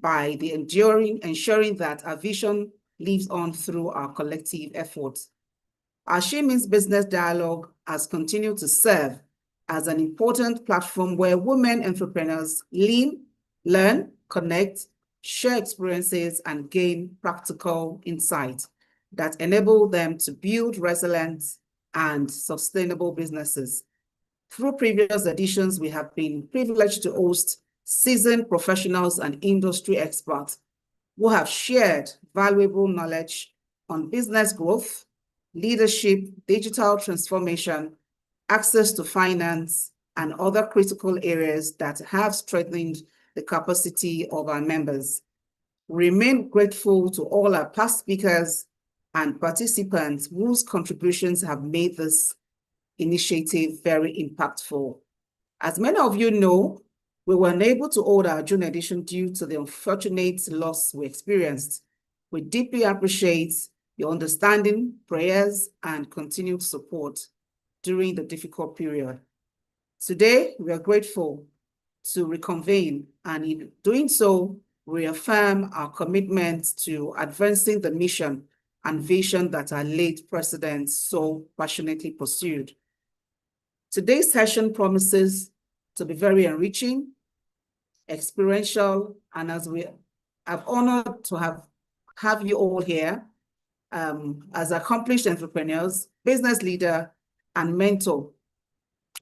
by the ensuring that our vision lives on through our collective efforts. Our SHEMEANS Business Dialogue has continued to serve as an important platform where women entrepreneurs learn, connect, share experiences, and gain practical insights that enable them to build resilient and sustainable businesses. Through previous editions, we have been privileged to host seasoned professionals and industry experts who have shared valuable knowledge on business growth, leadership, digital transformation, access to finance, and other critical areas that have strengthened the capacity of our members. We remain grateful to all our past speakers and participants whose contributions have made this initiative very impactful. As many of you know, we were unable to hold our June edition due to the unfortunate loss we experienced. We deeply appreciate your understanding, prayers, and continued support during the difficult period. Today, we are grateful to reconvene, and in doing so, reaffirm our commitment to advancing the mission and vision that our late president so passionately pursued. Today's session promises to be very enriching, experiential, and as we have honored to have you all here, as accomplished entrepreneurs, business leader, and mentor.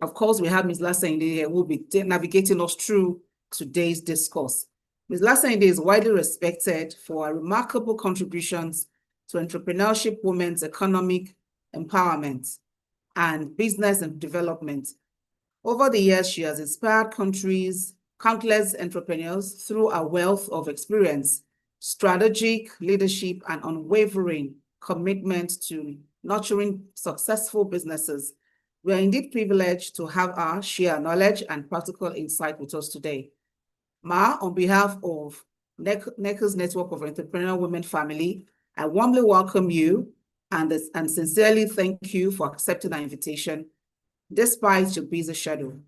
Of course, we have Ms. Lasende here who will be navigating us through today's discourse. Ms. Lasende is widely respected for her remarkable contributions to entrepreneurship, women's economic empowerment, and business and development. Over the years, she has inspired countless entrepreneurs through a wealth of experience, strategic leadership, and unwavering commitment to nurturing successful businesses. We are indeed privileged to have her share knowledge and practical insight with us today. Ma, on behalf of NECA's Network of Entrepreneurial Women Family, I warmly welcome you and sincerely thank you for accepting our invitation, despite your busy schedule.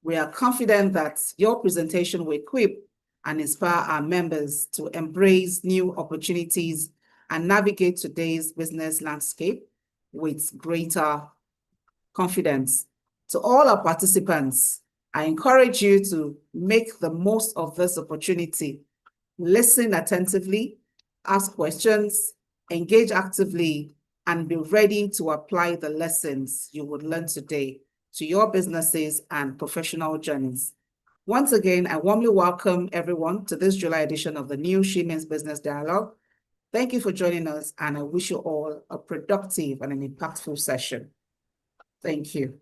We are confident that your presentation will equip and inspire our members to embrace new opportunities and navigate today's business landscape with greater confidence. To all our participants, I encourage you to make the most of this opportunity. Listen attentively, ask questions, engage actively, and be ready to apply the lessons you would learn today to your businesses and professional journeys. Once again, I warmly welcome everyone to this July edition of the new SHEMEANS Business Dialogue. Thank you for joining us, and I wish you all a productive and an impactful session. Thank you.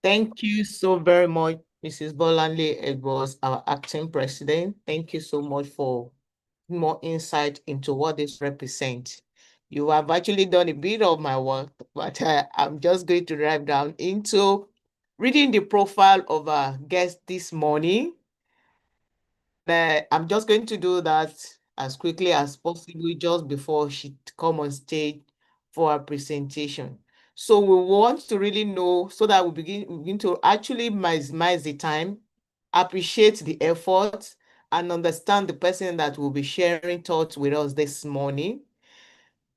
Thank you so very much, Mrs. Bolanle Edwards, our acting president. Thank you so much for more insight into what this represents. You have actually done a bit of my work, but I'm just going to dive down into reading the profile of our guest this morning. I'm just going to do that as quickly as possible just before she come on stage for our presentation. So we want to really know so that we begin to actually maximize the time, appreciate the effort, and understand the person that will be sharing thoughts with us this morning.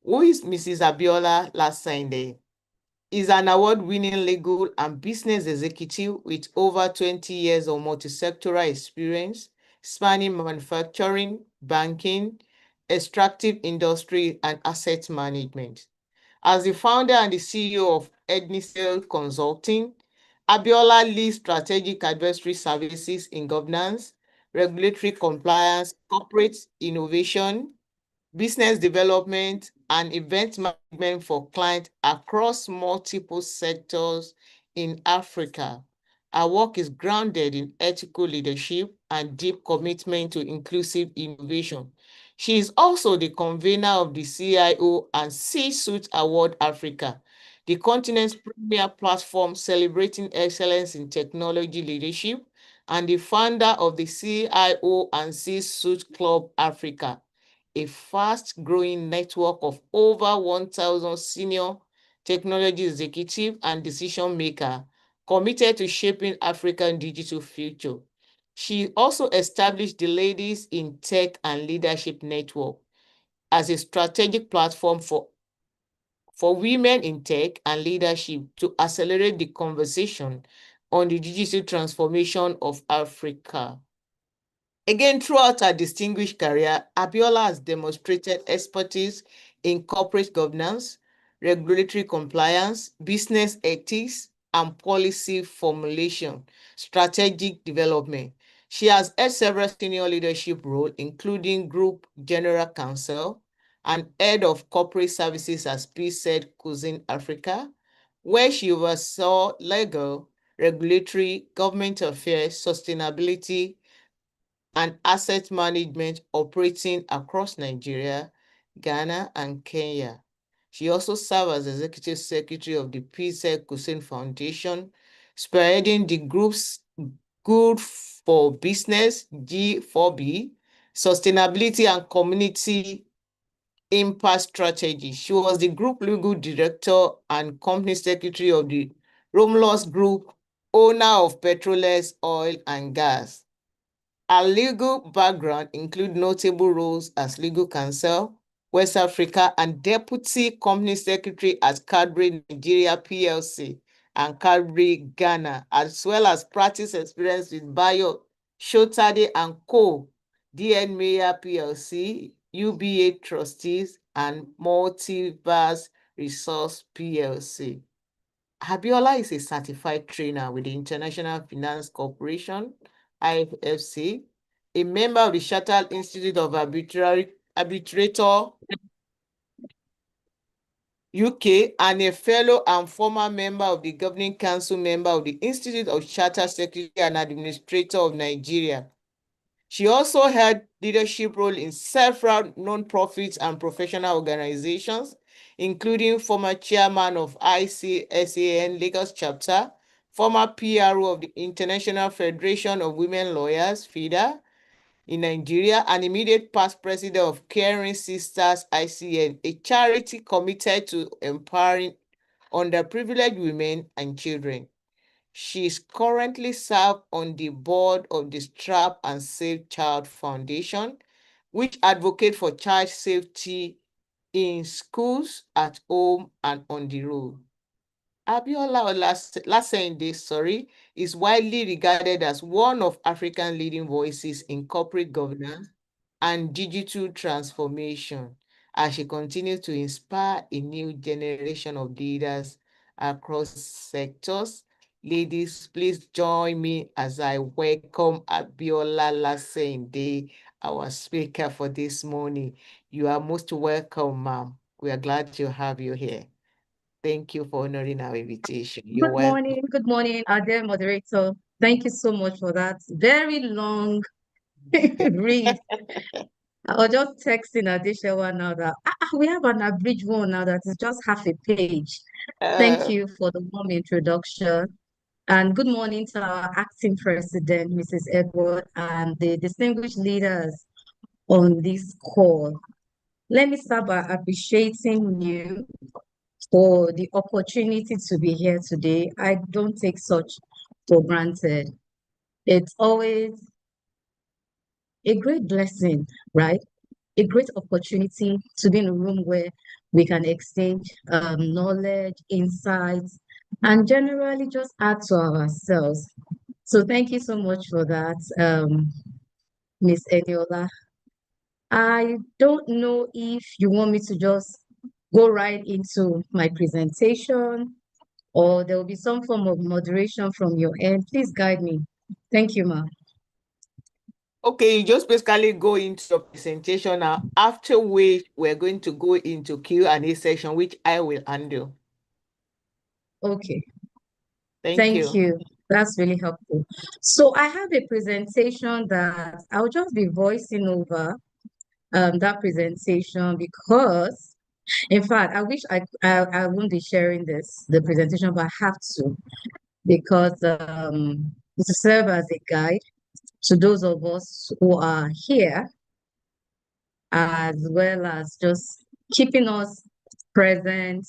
Who is Mrs. Abiola Lasende? Is an award-winning legal and business executive with over 20 years of multi-sectoral experience, spanning manufacturing, banking, extractive industry, and asset management. As the founder and the CEO of Ednisel Consulting, Abiola leads strategic advisory services in governance, regulatory compliance, corporate innovation, business development, and event management for clients across multiple sectors in Africa. Our work is grounded in ethical leadership and deep commitment to inclusive innovation. She is also the convener of the CIO and C-Suite Award Africa, the continent's premier platform celebrating excellence in technology leadership, and the founder of the CIO and C-Suite Club Africa, a fast-growing network of over 1,000 senior technology executives and decision makers committed to shaping African digital future. She also established the Ladies in Tech and Leadership Network as a strategic platform for women in tech and leadership to accelerate the conversation on the digital transformation of Africa. Again, throughout her distinguished career, Abiola has demonstrated expertise in corporate governance, regulatory compliance, business ethics, and policy formulation, strategic development. She has held several senior leadership roles, including Group General Counsel and Head of Corporate Services at PZ Cuisine Africa, where she oversaw legal, regulatory, government affairs, sustainability, and asset management operating across Nigeria, Ghana, and Kenya. She also served as Executive Secretary of the PZ Cuisine Foundation, spearheading the group's Good for Business, G4B, Sustainability and Community Impact Strategy. She was the Group Legal Director and Company Secretary of the Romulus Group, owner of Petroles Oil and Gas. Her legal background includes notable roles as legal counsel, West Africa, and deputy company secretary at Cadbury Nigeria PLC and Cadbury Ghana, as well as practice experience with Bayo, Shotade and Co., DN Meyer PLC, UBA Trustees, and Multiverse Resource PLC. Abiola is a certified trainer with the International Finance Corporation, IFC, a member of the Chartered Institute of Arbitrator UK, and a fellow and former member of the Governing Council member of the Institute of Chartered Secretary and Administrator of Nigeria. She also held leadership roles in several non-profit and professional organizations, including former chairman of ICSAN Lagos chapter, former PRO of the International Federation of Women Lawyers, FIDA, in Nigeria, and immediate past president of Caring Sisters ICN, a charity committed to empowering underprivileged women and children. She is currently served on the board of the Strap and Save Child Foundation, which advocates for child safety in schools, at home, and on the road. Abiola Olasende, is widely regarded as one of Africa's leading voices in corporate governance and digital transformation, as she continues to inspire a new generation of leaders across sectors. Ladies, please join me as I welcome Abiola Olasende, our speaker for this morning. You are most welcome, ma'am. We are glad to have you here. Thank you for honoring our invitation. You're welcome. Good morning, our dear moderator. Thank you so much for that very long read. I was just texting Adeshewa now that we have an abridged one now that is just half a page. Thank you for the warm introduction. And good morning to our acting president, Mrs. Edward, and the distinguished leaders on this call. Let me start by appreciating you for the opportunity to be here today. I don't take such for granted. It's always a great blessing, right? A great opportunity to be in a room where we can exchange knowledge, insights, and generally just add to ourselves. So thank you so much for that, Ms. Eniola. I don't know if you want me to just go right into my presentation, or there will be some form of moderation from your end. Please guide me. Thank you, ma'am. Okay, you just basically go into your presentation now, after which we're going to go into Q&A session, which I will handle. Okay. Thank you. That's really helpful. So I have a presentation that I'll just be voicing over that presentation because, in fact, I wish I wouldn't be sharing the presentation, but I have to because to serve as a guide to those of us who are here, as well as just keeping us present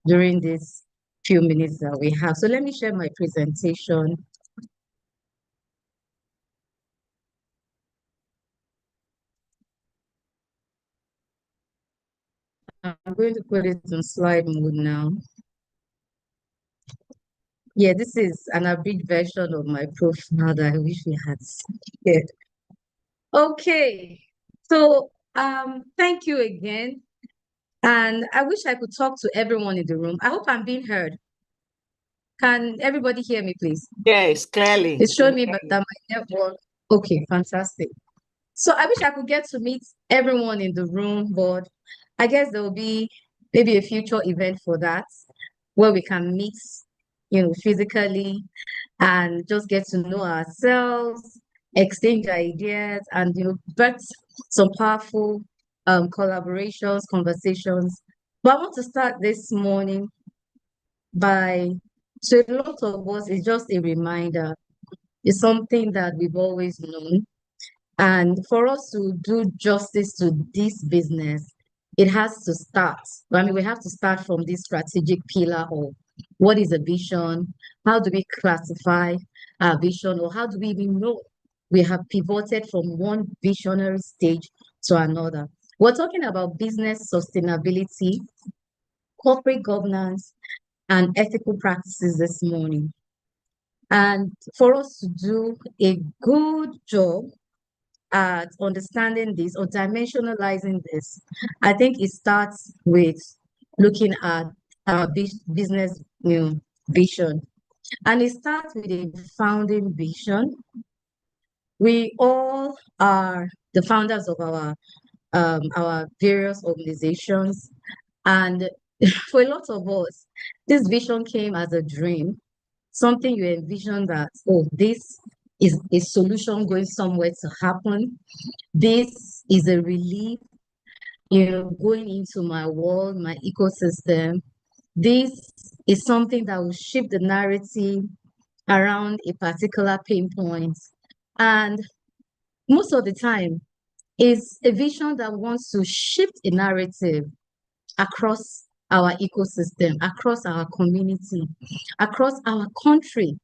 during these few minutes that we have. So let me share my presentation. I'm going to put it on slide mode now. Yeah, this is an abridged version of my profile that I wish we had shared. Okay, so thank you again. And I wish I could talk to everyone in the room. I hope I'm being heard. Can everybody hear me, please? Yes, clearly. It's showing me that my network. Okay, fantastic. So I wish I could get to meet everyone in the room, but I guess there will be maybe a future event for that where we can meet, physically and just get to know ourselves, exchange ideas, and birth some powerful collaborations, conversations. But I want to start this morning by, to a lot of us, it's just a reminder. It's something that we've always known. And for us to do justice to this business, it has to start. I mean, we have to start from this strategic pillar of what is a vision? How do we classify our vision? Or how do we even know we have pivoted from one visionary stage to another? We're talking about business sustainability, corporate governance, and ethical practices this morning. And for us to do a good job at understanding this or dimensionalizing this, I think it starts with looking at our business vision. And it starts with a founding vision. We all are the founders of our various organizations. And for a lot of us, this vision came as a dream, something you envision that, oh, this is a solution going somewhere to happen. This is a relief, going into my world, my ecosystem. This is something that will shift the narrative around a particular pain point. And most of the time, is a vision that wants to shift a narrative across our ecosystem, across our community, across our country,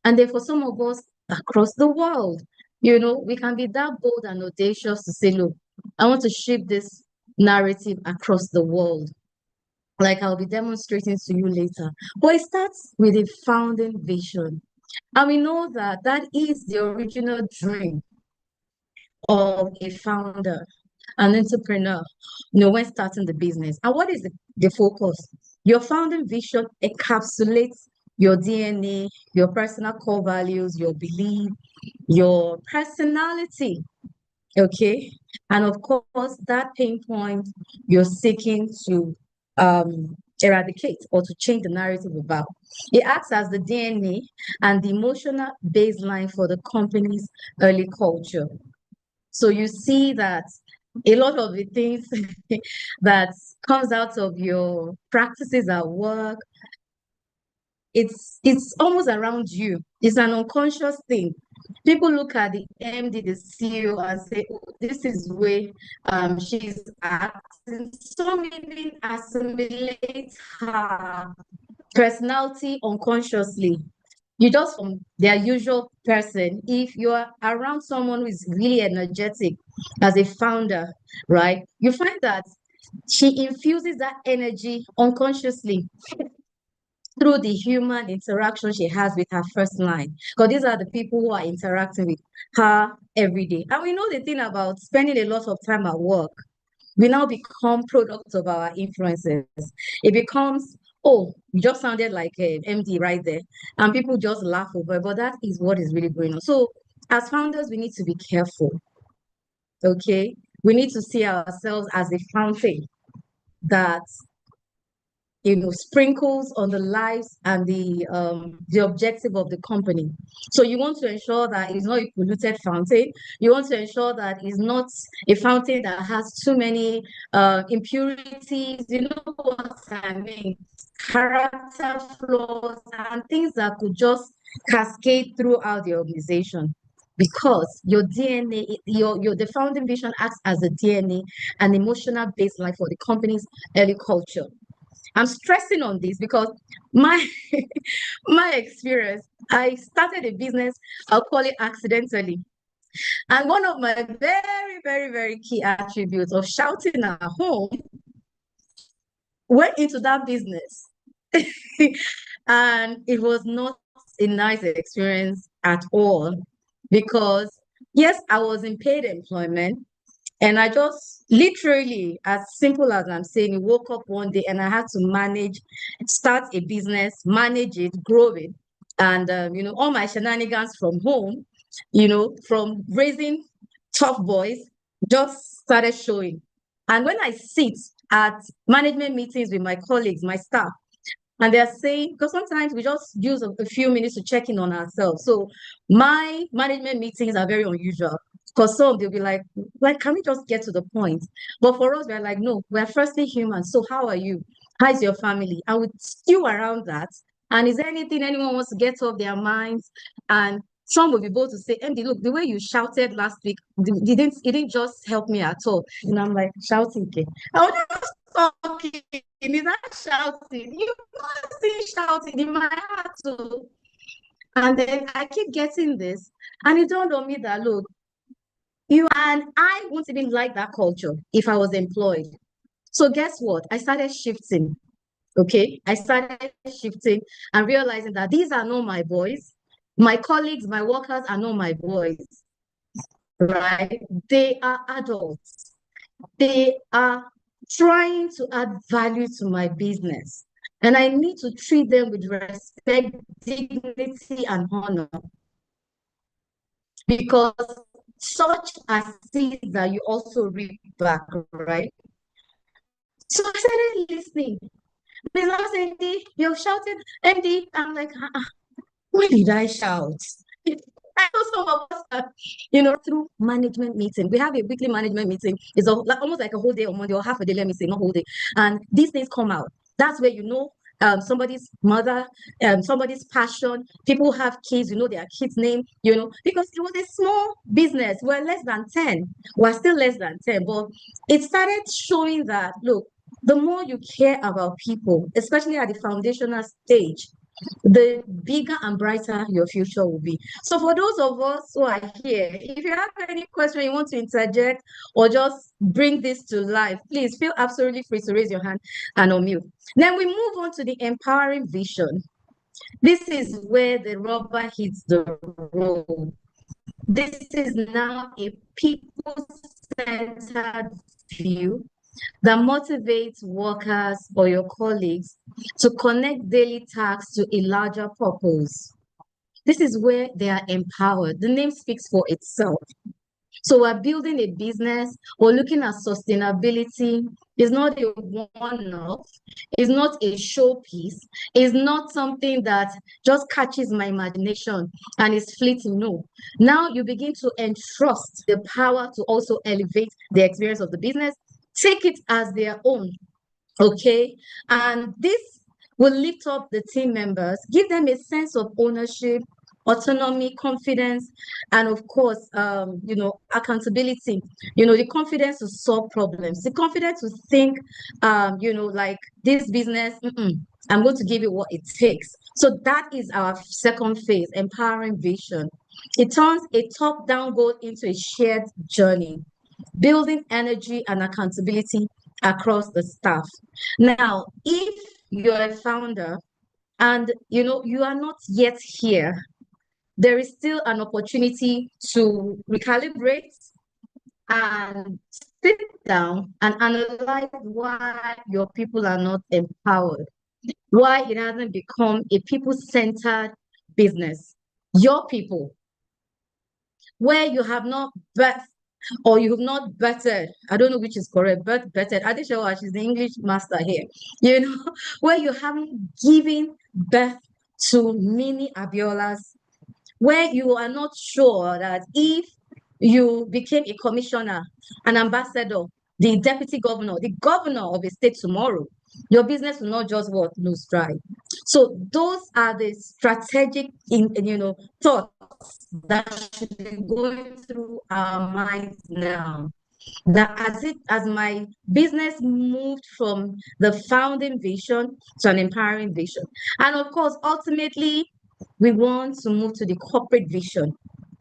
and then for some of us across the world. We can be that bold and audacious to say, look, I want to shift this narrative across the world, like I'll be demonstrating to you later. But it starts with a founding vision. And we know that that is the original dream of a founder, an entrepreneur, when starting the business. And what is the focus? Your founding vision encapsulates your DNA, your personal core values, your belief, your personality. Okay. And of course, that pain point you're seeking to eradicate or to change the narrative about. It acts as the DNA and the emotional baseline for the company's early culture. So you see that a lot of the things that comes out of your practices at work, it's almost around you. It's an unconscious thing. People look at the MD, the CEO, and say, oh, this is the way she's acting. Some even assimilate her personality unconsciously. You just from their usual person. If you're around someone who is really energetic as a founder, right, you find that she infuses that energy unconsciously through the human interaction she has with her first line. Because these are the people who are interacting with her every day. And we know the thing about spending a lot of time at work. We now become products of our influences. It becomes, oh, you just sounded like an MD right there. And people just laugh over it. But that is what is really going on. So as founders, we need to be careful. Okay? We need to see ourselves as a fountain that sprinkles on the lives and the objective of the company. So you want to ensure that it's not a polluted fountain. You want to ensure that it's not a fountain that has too many impurities, you know what I mean, character flaws and things that could just cascade throughout the organization. Because your DNA, the founding vision acts as a DNA, an emotional baseline for the company's early culture. I'm stressing on this because my experience, I started a business, I'll call it accidentally. And one of my very, very, very key attributes of shouting at home went into that business. And it was not a nice experience at all, because yes, I was in paid employment, and I just literally, as simple as I'm saying, woke up one day and I had to start a business, manage it, grow it. And, all my shenanigans from home, from raising tough boys, just started showing. And when I sit at management meetings with my colleagues, my staff, and they're saying, because sometimes we just use a few minutes to check in on ourselves. So my management meetings are very unusual, because some they'll be like, can we just get to the point? But for us, we're like, no, we're firstly human. So how are you? How's your family? I would stew around that. And is there anything anyone wants to get off their minds? And some will be able to say, MD, look, the way you shouted last week, it didn't just help me at all. And I'm like, shouting, okay. I was just talking. Is that shouting? You must be shouting in my heart too. And then I keep getting this. And it dawned on me that, look, and I wouldn't even like that culture if I was employed. So guess what? I started shifting. Okay. I started shifting and realizing that these are not my boys. My colleagues, my workers are not my boys. Right? They are adults. They are trying to add value to my business. And I need to treat them with respect, dignity, and honor. Because such are seeds that you also reap back, right? So I started listening. The last MD, you've shouted, MD. I'm like, why did I shout? I know some of us are, through management meeting. We have a weekly management meeting. It's almost like a whole day on Monday, or half a day, let me say, not whole day. And these things come out. That's where somebody's mother, somebody's passion. People have kids, their kids' name, because it was a small business. We're less than 10. We're still less than 10. But it started showing that, look, the more you care about people, especially at the foundational stage, the bigger and brighter your future will be. So for those of us who are here, if you have any question you want to interject or just bring this to life, please feel absolutely free to raise your hand and unmute. Then we move on to the empowering vision. This is where the rubber hits the road. This is now a people-centered view that motivates workers or your colleagues to connect daily tasks to a larger purpose. This is where they are empowered. The name speaks for itself. So we're building a business, we're looking at sustainability. It's not a one-off, it's not a showpiece, it's not something that just catches my imagination and is fleeting. No. Now you begin to entrust the power to also elevate the experience of the business, take it as their own, okay? And this will lift up the team members, give them a sense of ownership, autonomy, confidence, and of course, accountability, the confidence to solve problems, the confidence to think, like this business, I'm going to give it what it takes. So that is our second phase, empowering vision. It turns a top-down goal into a shared journey, building energy and accountability across the staff. Now, if you're a founder and you are not yet here, there is still an opportunity to recalibrate and sit down and analyze why your people are not empowered, why it hasn't become a people-centered business. Your people, where you have not birthed or you have not bettered, I don't know which is correct, but bettered. Adeshawa, she's the English master here, where you haven't given birth to mini Abiolas, where you are not sure that if you became a commissioner, an ambassador, the deputy governor, the governor of a state tomorrow, your business will not just lose dry. So those are the strategic, thoughts that should be going through our minds now. That as my business moved from the founding vision to an empowering vision, and of course, ultimately, we want to move to the corporate vision.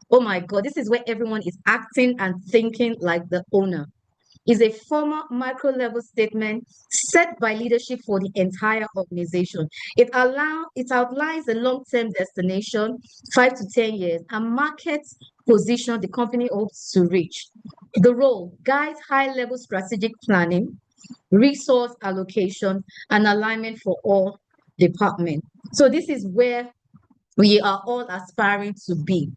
Oh my God, this is where everyone is acting and thinking like the owner. is a formal micro-level statement set by leadership for the entire organization. It outlines the long-term destination, 5 to 10 years, and market position the company hopes to reach. The role guides high-level strategic planning, resource allocation, and alignment for all departments. So this is where we are all aspiring to be,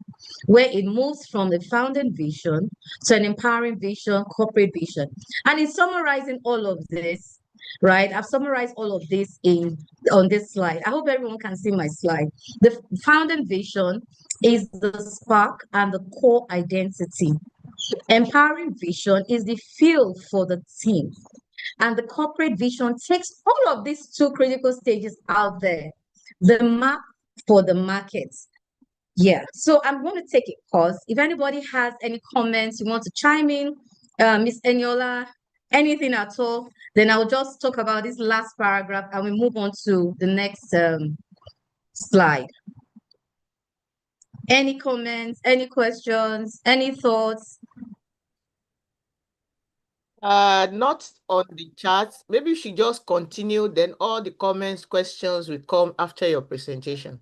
where it moves from the founding vision to an empowering vision, corporate vision. And in summarizing all of this, right, I've summarized all of this on this slide. I hope everyone can see my slide. The founding vision is the spark and the core identity. Empowering vision is the fuel for the team. And the corporate vision takes all of these two critical stages out there. The map for the markets. Yeah, so I'm going to take a pause. If anybody has any comments, you want to chime in, Miss Eniola, anything at all, then I'll just talk about this last paragraph and we move on to the next slide. Any comments, any questions, any thoughts? Not on the chat. Maybe you should just continue, then all the comments, questions will come after your presentation.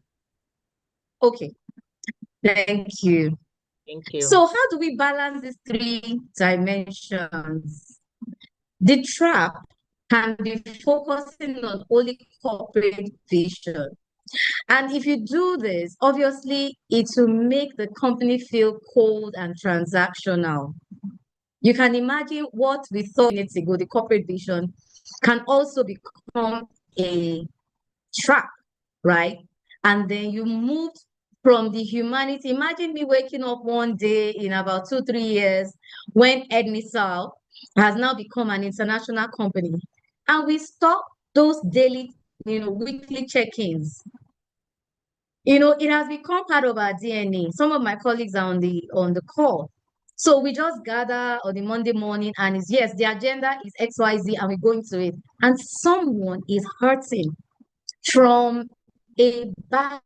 Okay, thank you. Thank you. So how do we balance these 3 dimensions? The trap can be focusing on only corporate vision. And if you do this, obviously, it will make the company feel cold and transactional. You can imagine what we thought minutes ago, the corporate vision, can also become a trap, right? And then you move from the humanity. Imagine me waking up one day in about 2-3 years when Edmisal has now become an international company, and we stop those daily, weekly check-ins. It has become part of our DNA. Some of my colleagues are on the call. So we just gather on the Monday morning and it's, yes, the agenda is XYZ and we go into it. And someone is hurting from a bad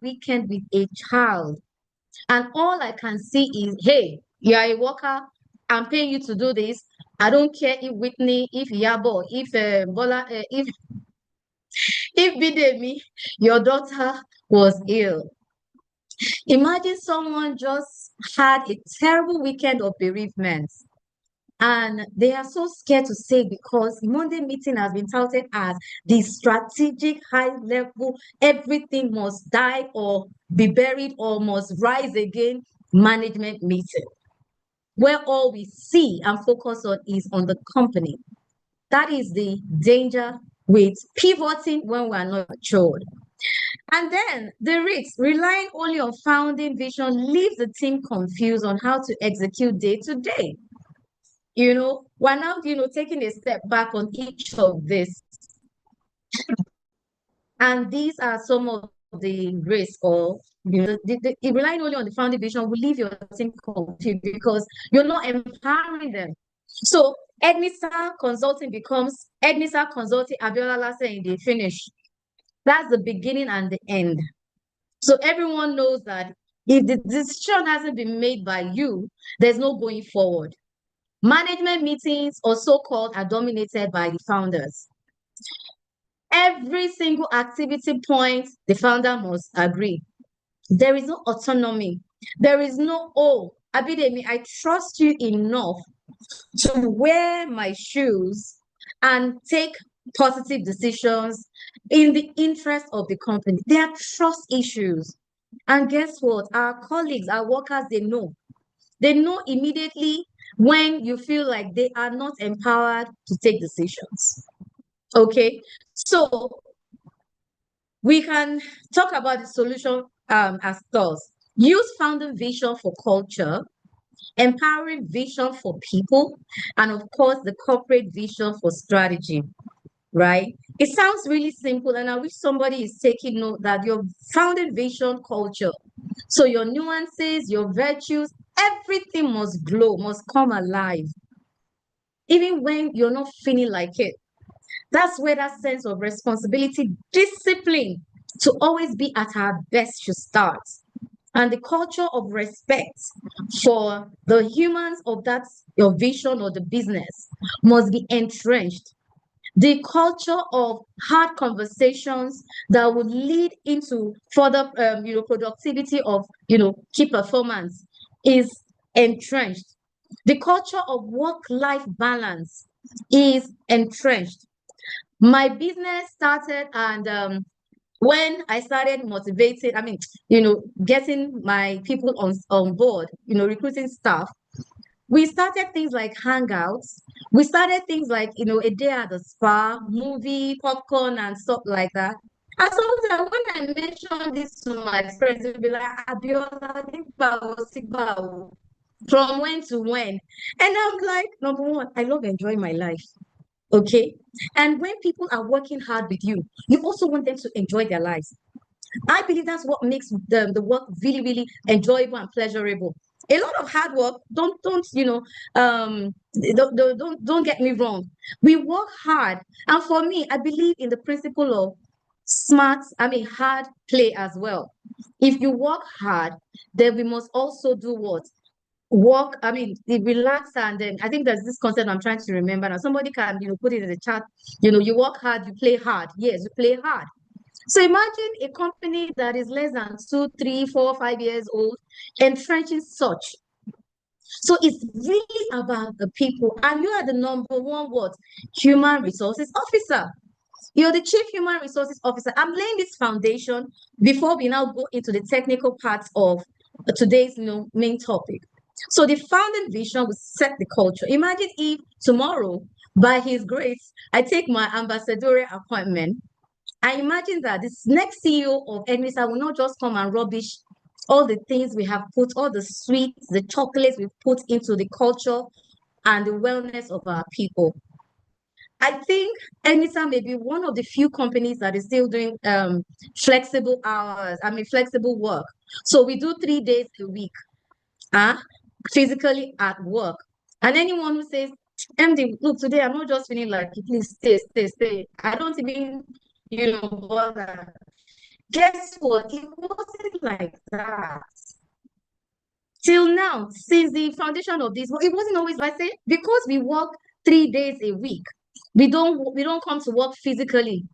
weekend with a child. And all I can see is, hey, you are a worker. I'm paying you to do this. I don't care if Whitney, if Yabo, if Bola, if Bidemi, your daughter was ill. Imagine someone just had a terrible weekend of bereavement and they are so scared to say because Monday meeting has been touted as the strategic high level, everything must die or be buried or must rise again management meeting, where all we see and focus on is on the company. That is the danger with pivoting when we are not matured. And then the risks, relying only on founding vision, leaves the team confused on how to execute day to day. We're now, taking a step back on each of this. And these are some of the risks or, relying only on the founding vision will leave your team confused because you're not empowering them. So Ednisa Consulting becomes Ednisa Consulting Abiola Lase in the finish. That's the beginning and the end. So everyone knows that if the decision hasn't been made by you, there's no going forward. Management meetings or so-called are dominated by the founders. Every single activity point, the founder must agree. There is no autonomy. There is no, oh, Abidemi, I trust you enough to wear my shoes and take positive decisions in the interest of the company. There are trust issues. And guess what? Our colleagues, our workers, they know. They know immediately when you feel like they are not empowered to take decisions. Okay, so we can talk about the solution as thus. Use founding vision for culture, empowering vision for people, and of course, the corporate vision for strategy, right? It sounds really simple, and I wish somebody is taking note that your founding vision culture, so your nuances, your virtues, everything must glow, must come alive, even when you're not feeling like it. That's where that sense of responsibility, discipline to always be at our best should start. and the culture of respect for the humans of that your vision or the business must be entrenched. The culture of hard conversations that would lead into further productivity of key performance is entrenched. The culture of work-life balance is entrenched. My business started, and when I started motivating, getting my people on board, recruiting staff, we started things like hangouts. We started things like, a day at the spa, movie, popcorn, and stuff like that. And sometimes when I mention this to my friends, they'll be like, Abiola, from when to when? And I'm like, number one, I love enjoying my life. Okay. And when people are working hard with you, you also want them to enjoy their lives. I believe that's what makes the work really, really enjoyable and pleasurable. A lot of hard work, don't get me wrong. We work hard. And for me, I believe in the principle of hard play as well. If you work hard, then we must also do what? Work, the relax, and then I think there's this concept I'm trying to remember now. Somebody can, put it in the chat. You work hard, you play hard. Yes, you play hard. So imagine a company that is less than 2, 3, 4, 5 years old entrenching such. So it's really about the people, and you are the number one what? Human resources officer. You're the chief human resources officer. I'm laying this foundation before we now go into the technical parts of today's main topic. So the founding vision will set the culture. Imagine if tomorrow, by his grace, I take my ambassadorial appointment. I imagine that this next CEO of Envisa will not just come and rubbish all the things we have put, all the sweets, the chocolates we've put into the culture and the wellness of our people. I think Envisa may be one of the few companies that is still doing flexible hours, flexible work. So we do 3 days a week, physically at work. And anyone who says, MD, look, today I'm not just feeling like, please stay. I don't even bother. Guess what? It wasn't like that. Till now, since the foundation of this, it wasn't always like say, because we work 3 days a week. We don't come to work physically,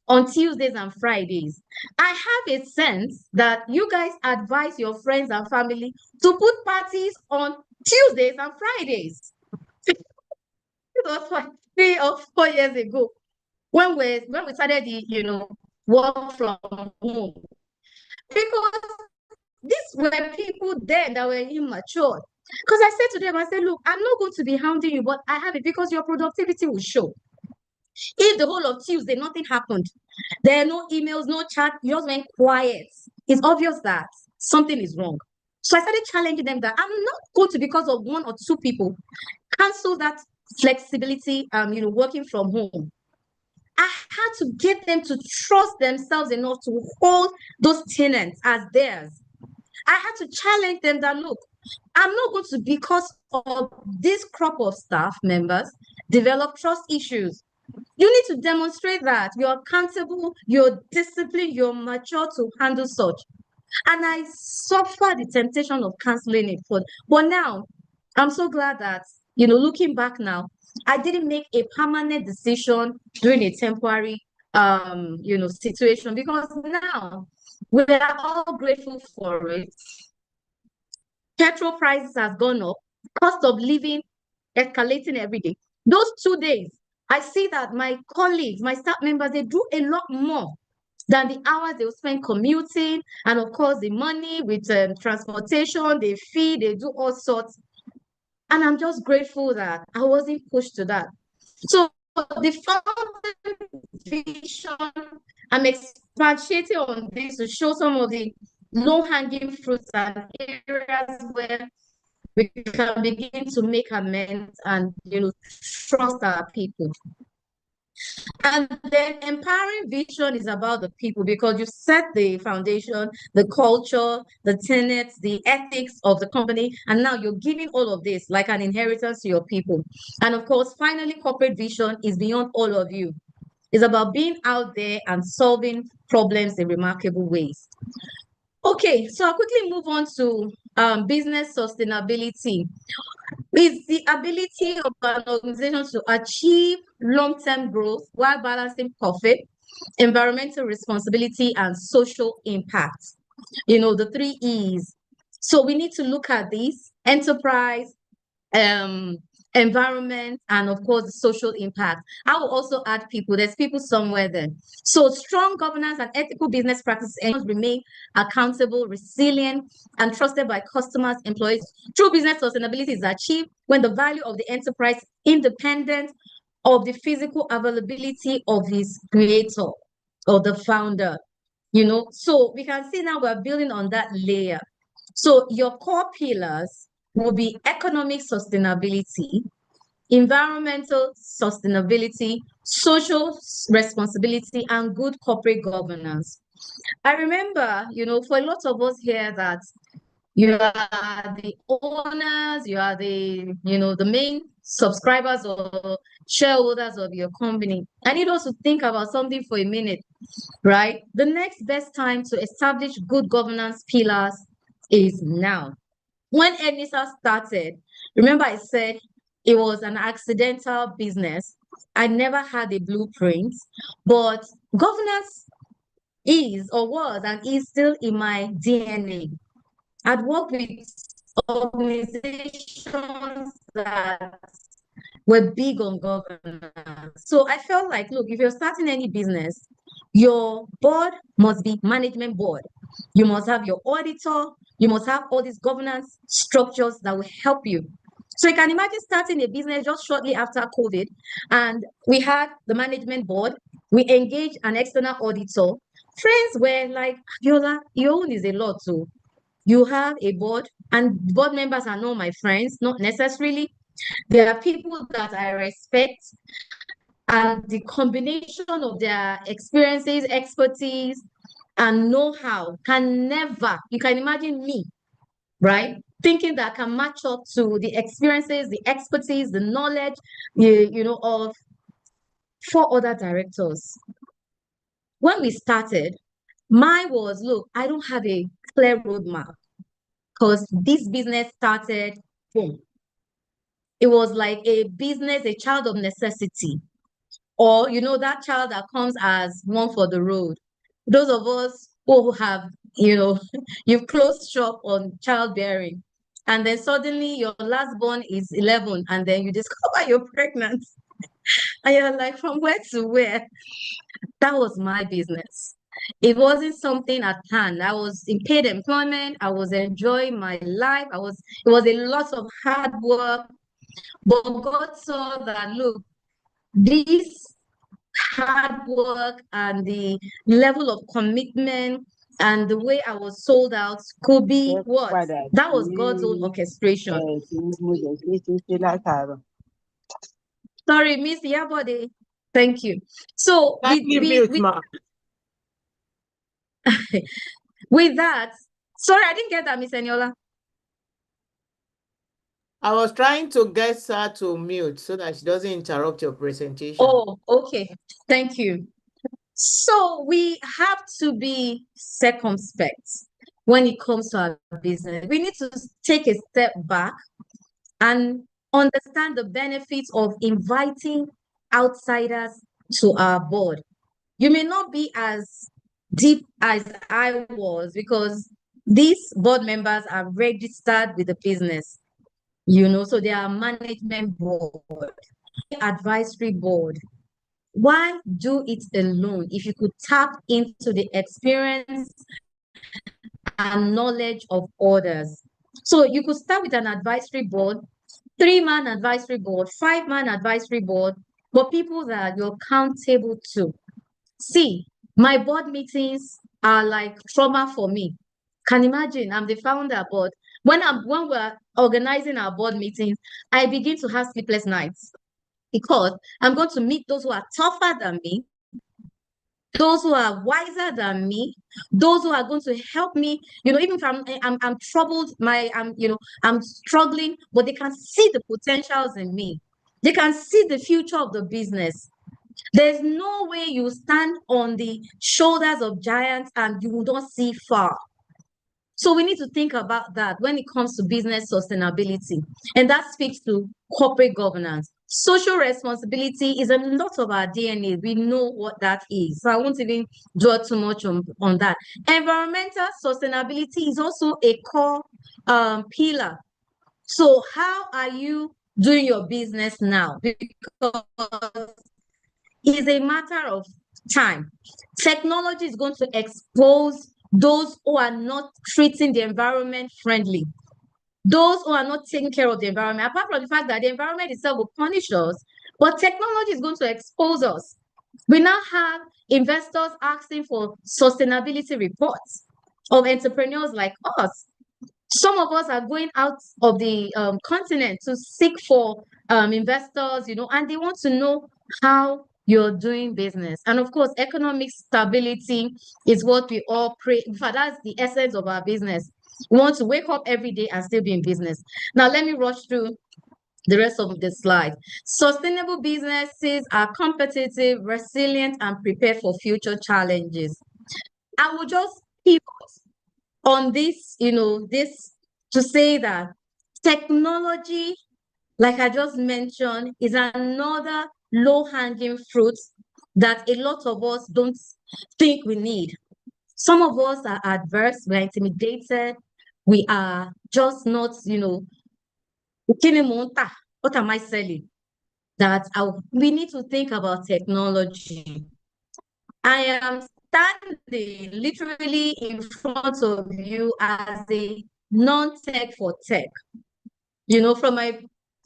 on Tuesdays and Fridays. I have a sense that you guys advise your friends and family to put parties on Tuesdays and Fridays. It was like 3 or 4 years ago when we started the work from home, because these were people then that were immature. Because I said to them, I said, look, I'm not going to be hounding you, but I have it because your productivity will show. If the whole of Tuesday nothing happened, there are no emails, no chat, you just went quiet, it's obvious that something is wrong. So I started challenging them that I'm not going to, because of 1 or 2 people, cancel that flexibility, working from home. I had to get them to trust themselves enough to hold those tenants as theirs. I had to challenge them that, look, I'm not going to, because of this crop of staff members, develop trust issues. You need to demonstrate that you're accountable, you're disciplined, you're mature to handle such. And I suffered the temptation of canceling it. But now, I'm so glad that, looking back now, I didn't make a permanent decision during a temporary, situation, because now we are all grateful for it. Petrol prices has gone up, cost of living escalating every day. Those 2 days, I see that my colleagues, my staff members, they do a lot more than the hours they will spend commuting, and of course the money with transportation, they feed, they do all sorts. And I'm just grateful that I wasn't pushed to that. So the founding vision, I'm expatiating on this to show some of the low-hanging fruits and areas where we can begin to make amends and trust our people. And then empowering vision is about the people, because you set the foundation, the culture, the tenets, the ethics of the company, and now you're giving all of this like an inheritance to your people. And of course, finally, corporate vision is beyond all of you. It's about being out there and solving problems in remarkable ways. Okay, so I'll quickly move on to business sustainability. Is the ability of an organization to achieve long-term growth while balancing profit, environmental responsibility, and social impact. You know, the 3 E's. So we need to look at these: enterprise, um environment, and of course the social impact. I will also add people. There's people somewhere there. So strong governance and ethical business practices remain accountable, resilient, and trusted by customers, employees. True business sustainability is achieved when the value of the enterprise independent of the physical availability of its creator or the founder. You know, so we can see now we're building on that layer. So your core pillars will be economic sustainability, environmental sustainability, social responsibility, and good corporate governance. I remember, you know, for a lot of us here that you are the owners, you are the, you know, the main subscribers or shareholders of your company. I need us to think about something for a minute, right? The next best time to establish good governance pillars is now. When Enisa started, remember I said it was an accidental business. I never had a blueprint, but governance is or was and is still in my DNA. I'd worked with organizations that were big on governance. So I felt like, look, if you're starting any business, your board must be management board. You must have your auditor. You must have all these governance structures that will help you. So you can imagine starting a business just shortly after COVID, and we had the management board. We engaged an external auditor. Friends were like, Viola, your own is a lot too. You have a board, and board members are not my friends, not necessarily. There are people that I respect, and the combination of their experiences, expertise, and know-how can never, you can imagine me, right? Thinking that I can match up to the experiences, the expertise, the knowledge, you know, of 4 other directors. When we started, mine was, look, I don't have a clear roadmap because this business started, boom. It was like a business, a child of necessity. Or, you know, that child that comes as one for the road. Those of us who have, you know, you've closed shop on childbearing, and then suddenly your last born is 11, and then you discover you're pregnant. And you're like, from where to where? That was my business. It wasn't something at hand. I was in paid employment. I was enjoying my life. It was a lot of hard work. But God saw that, look, this hard work and the level of commitment and the way I was sold out could be what? That was God's own orchestration. Sorry, Miss Yabode. Thank you. So with that, sorry, I didn't get that, Miss Eniola. I was trying to get her to mute so that she doesn't interrupt your presentation. Oh, okay. Thank you. So we have to be circumspect when it comes to our business. We need to take a step back and understand the benefits of inviting outsiders to our board. You may not be as deep as I was because these board members are registered with the business, you know, so they are management board, advisory board. Why do it alone if you could tap into the experience and knowledge of others? So you could start with an advisory board, 3-man advisory board, 5-man advisory board, but people that you're accountable to. See, my board meetings are like trauma for me. Can imagine I'm the founder, but when we're organizing our board meetings, I begin to have sleepless nights because I'm going to meet those who are tougher than me, those who are wiser than me, those who are going to help me, you know, even if I'm troubled, I'm struggling, but they can see the potentials in me. They can see the future of the business. There's no way you stand on the shoulders of giants and you will not see far. So we need to think about that when it comes to business sustainability. And that speaks to corporate governance. Social responsibility is a lot of our DNA. We know what that is. So I won't even dwell too much on that. Environmental sustainability is also a core pillar. So how are you doing your business now? Because it's a matter of time. Technology is going to expose those who are not treating the environment friendly, those who are not taking care of the environment, apart from the fact that the environment itself will punish us, but technology is going to expose us. We now have investors asking for sustainability reports of entrepreneurs like us. Some of us are going out of the continent to seek for investors, and they want to know how you're doing business. And of course, economic stability is what we all pray. In fact, that's the essence of our business. We want to wake up every day and still be in business. Now, let me rush through the rest of the slide. Sustainable businesses are competitive, resilient, and prepared for future challenges. I will just pivot on this, this to say that technology, like I just mentioned, is another low-hanging fruit that a lot of us don't think we need. Some of us are adverse, we're intimidated, we are just not, what am I selling? That we need to think about technology. I am standing literally in front of you as a non-tech for tech. From my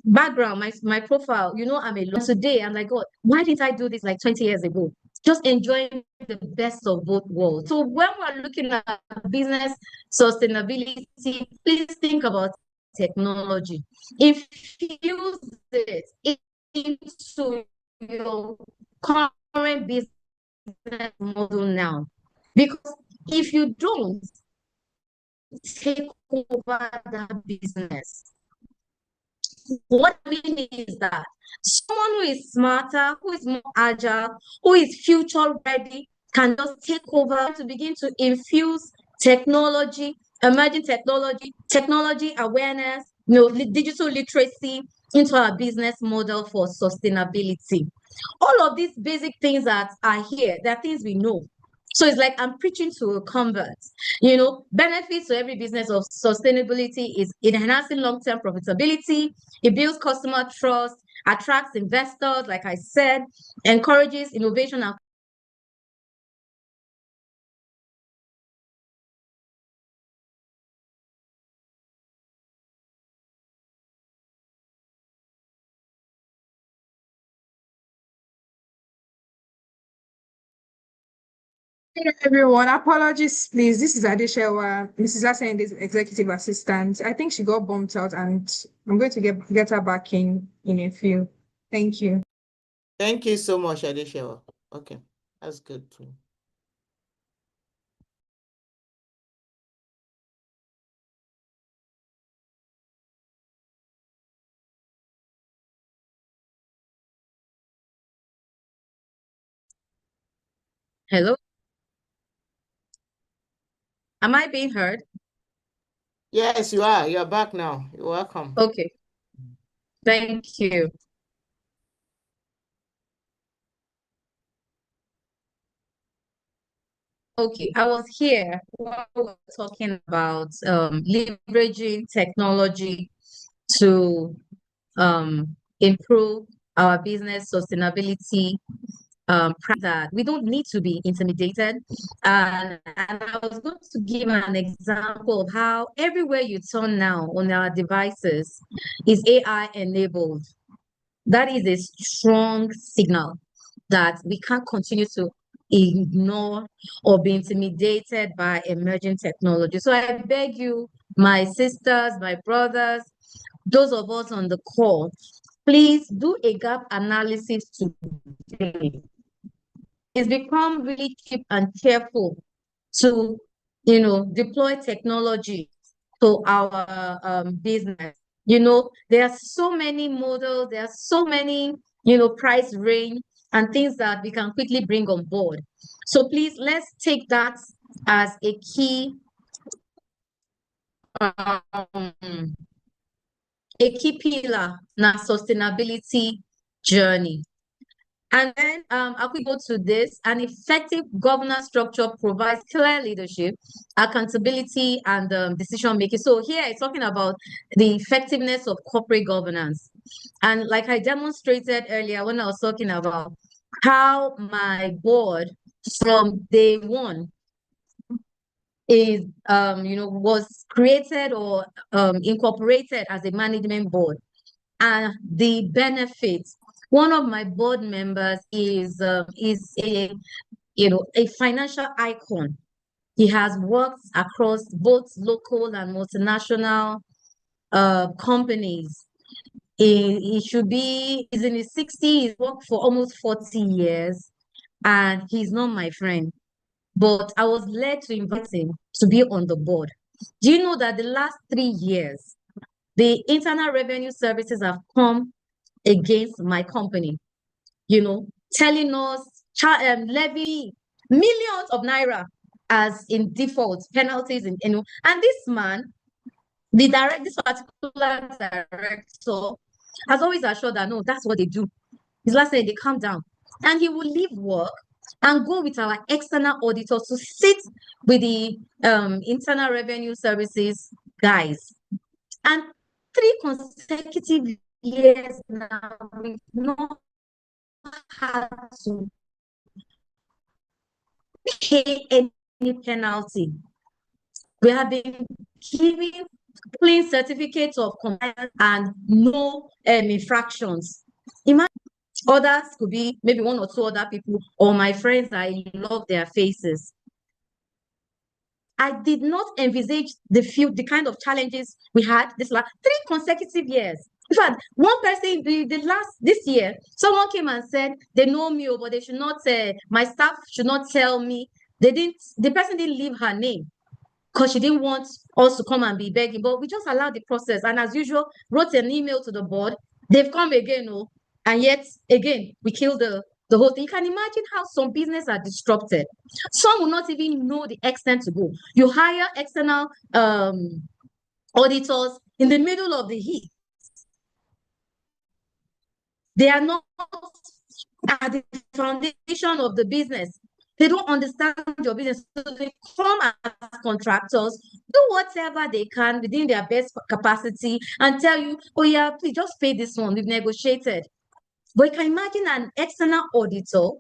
background, my profile, I'm a today. I'm like, God, why didn't I do this like 20 years ago? Just enjoying the best of both worlds. So when we're looking at business sustainability, please think about technology. Infuse it into your current business model now. Because if you don't take over that business, what we need is that someone who is smarter, who is more agile, who is future ready, can just take over to begin to infuse technology, emerging technology awareness, digital literacy into our business model for sustainability. All of these basic things that are here, they're things we know. So it's like I'm preaching to a convert. Benefits to every business of sustainability is enhancing long-term profitability. It builds customer trust, attracts investors, like I said, encourages innovation and Hello everyone, apologies please. This is Adeshewa, Mrs. Asende's executive assistant. I think she got bumped out and I'm going to get her back in a few. Thank you. Thank you so much, Adeshewa. Okay, that's good too. hello. Am I being heard? Yes, you are. You're back now. You're welcome. Okay. Thank you. Okay, I was here while we were talking about leveraging technology to improve our business sustainability. That we don't need to be intimidated. And I was going to give an example of how everywhere you turn now on our devices is AI enabled. That is a strong signal that we can't continue to ignore or be intimidated by emerging technology. So I beg you, my sisters, my brothers, those of us on the call, please do a gap analysis today. It's become really cheap and careful to, deploy technology to our business. There are so many models, there are so many, price range and things that we can quickly bring on board. So please, let's take that as a key a key pillar na sustainability journey. And then I could go to this. An effective governance structure provides clear leadership, accountability, and decision making. So here it's talking about the effectiveness of corporate governance. And like I demonstrated earlier when I was talking about how my board from day one is was created or incorporated as a management board, and the benefits. One of my board members is a a financial icon. He has worked across both local and multinational companies. He's in his 60s, he's worked for almost 40 years, and he's not my friend. But I was led to invite him to be on the board. Do you know that the last 3 years, the Internal Revenue Services have come against my company, telling us levy millions of naira as in default penalties, and this man, this particular director, has always assured that no, that's what they do. His last said they calm down, and he will leave work and go with our external auditors to sit with the Internal Revenue Services guys. And 3 consecutive years now, we've not had to pay any penalty. We have been giving clean certificates of compliance and no infractions. Imagine others could be maybe 1 or 2 other people or my friends. I love their faces. I did not envisage the kind of challenges we had this last 3 consecutive years. In fact, one person this year, someone came and said they know me, but they should not my staff should not tell me. The person didn't leave her name because she didn't want us to come and be begging, but we just allowed the process. And as usual, wrote an email to the board. They've come again, and yet again, we killed the whole thing. You can imagine how some businesses are disrupted. Some will not even know the extent to go. You hire external auditors in the middle of the heat. They are not at the foundation of the business. They don't understand your business. So they come as contractors, do whatever they can within their best capacity and tell you, oh yeah, please just pay this one. We've negotiated. But you can imagine an external auditor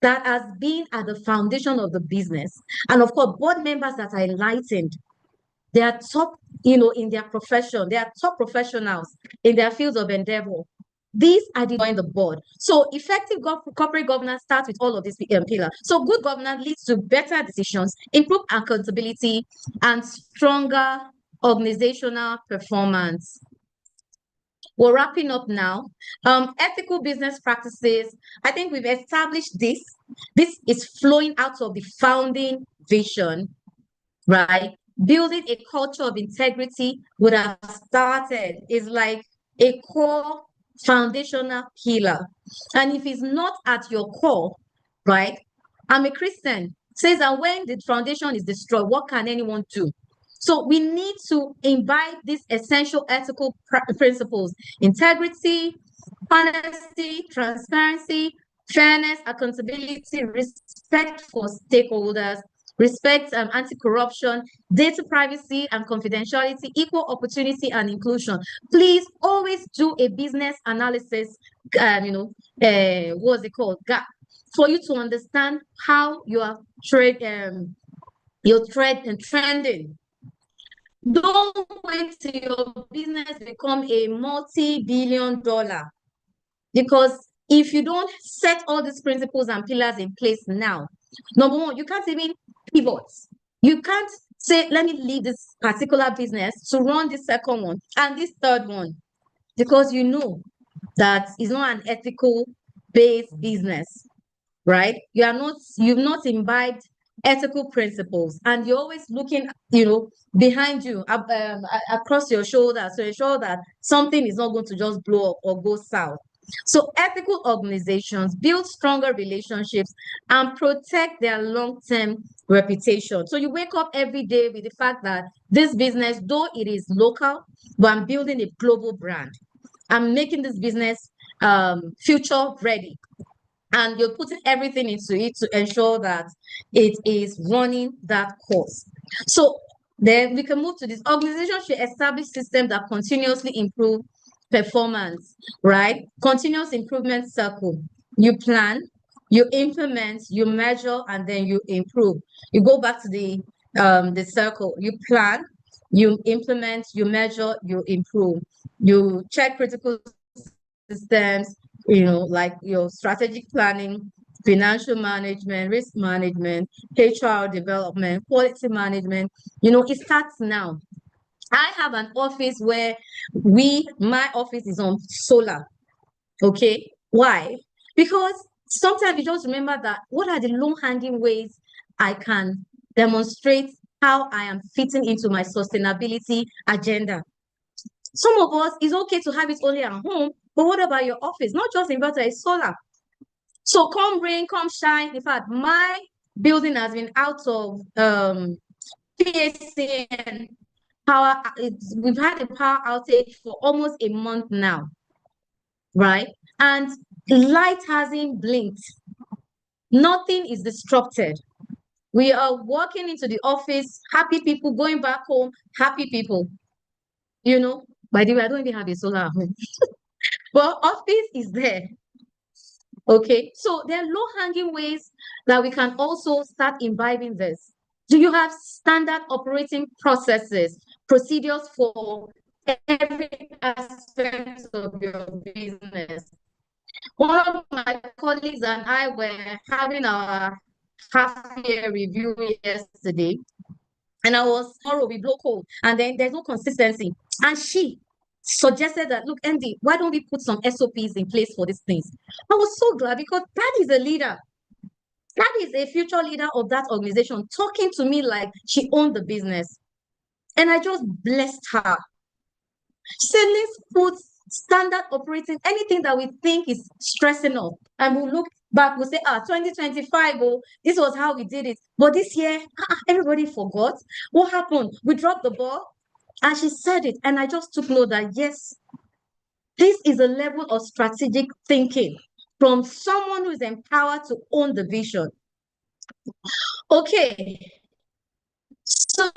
that has been at the foundation of the business. And of course, board members that are enlightened. They are top, in their profession. They are top professionals in their fields of endeavor. These are the board. So effective corporate governance starts with all of these pillars. So good governance leads to better decisions, improved accountability, and stronger organizational performance. We're wrapping up now. Ethical business practices. I think we've established this. This is flowing out of the founding vision, right? Building a culture of integrity would have started is like a core foundational pillar. And if it's not at your core, right? I'm a Christian, says that when the foundation is destroyed, what can anyone do? So we need to imbibe these essential ethical principles: integrity, honesty, transparency, fairness, accountability, respect for stakeholders, respect anti-corruption, data privacy and confidentiality, equal opportunity and inclusion. Please always do a business analysis, what's it called? Gap, for you to understand how your trending. Don't wait till your business become a multi-billion-dollar, because if you don't set all these principles and pillars in place now, number one, you can't even pivot. You can't say, let me leave this particular business to run this second one and this third one, because you know that it's not an ethical based business, right? You've not imbibed ethical principles, and you're always looking, behind you, across your shoulder, to ensure that something is not going to just blow up or go south. So ethical organizations build stronger relationships and protect their long-term reputation. So you wake up every day with the fact that this business, though it is local, but I'm building a global brand. I'm making this business future ready. And you're putting everything into it to ensure that it is running that course. So then we can move to this. Organization should establish systems that continuously improve performance, right? Continuous improvement circle. You plan, you implement, you measure, and then you improve. You go back to the circle. You plan, you implement, you measure, you improve. You check critical systems, like your strategic planning, financial management, risk management, HR development, quality management. It starts now. I have an office where my office is on solar. Okay. Why? Because sometimes you just remember that what are the low-hanging ways I can demonstrate how I am fitting into my sustainability agenda. Some of us, it's okay to have it only at home, but what about your office? Not just inverter, it's solar. So come rain, come shine. In fact, my building has been out of PACN power. We've had a power outage for almost a month now, right? And light hasn't blinked. Nothing is disrupted. We are walking into the office, happy people, going back home, happy people. By the way, I don't even have a solar at home. But office is there. Okay, so there are low-hanging ways that we can also start imbibing this. Do you have standard operating processes, procedures for every aspect of your business? One of my colleagues and I were having our half-year review yesterday, and tomorrow we blow cold, and then there's no consistency. And she suggested that, look, Andy, why don't we put some SOPs in place for these things? I was so glad because that is a leader. That is a future leader of that organization talking to me like she owned the business. And I just blessed her. She said, let's put standard operating, anything that we think is stressing us. And we'll look back, we'll say, 2025, this was how we did it. But this year, everybody forgot. What happened? We dropped the ball. And she said it, and I just took note that, yes, this is a level of strategic thinking from someone who is empowered to own the vision. Okay, so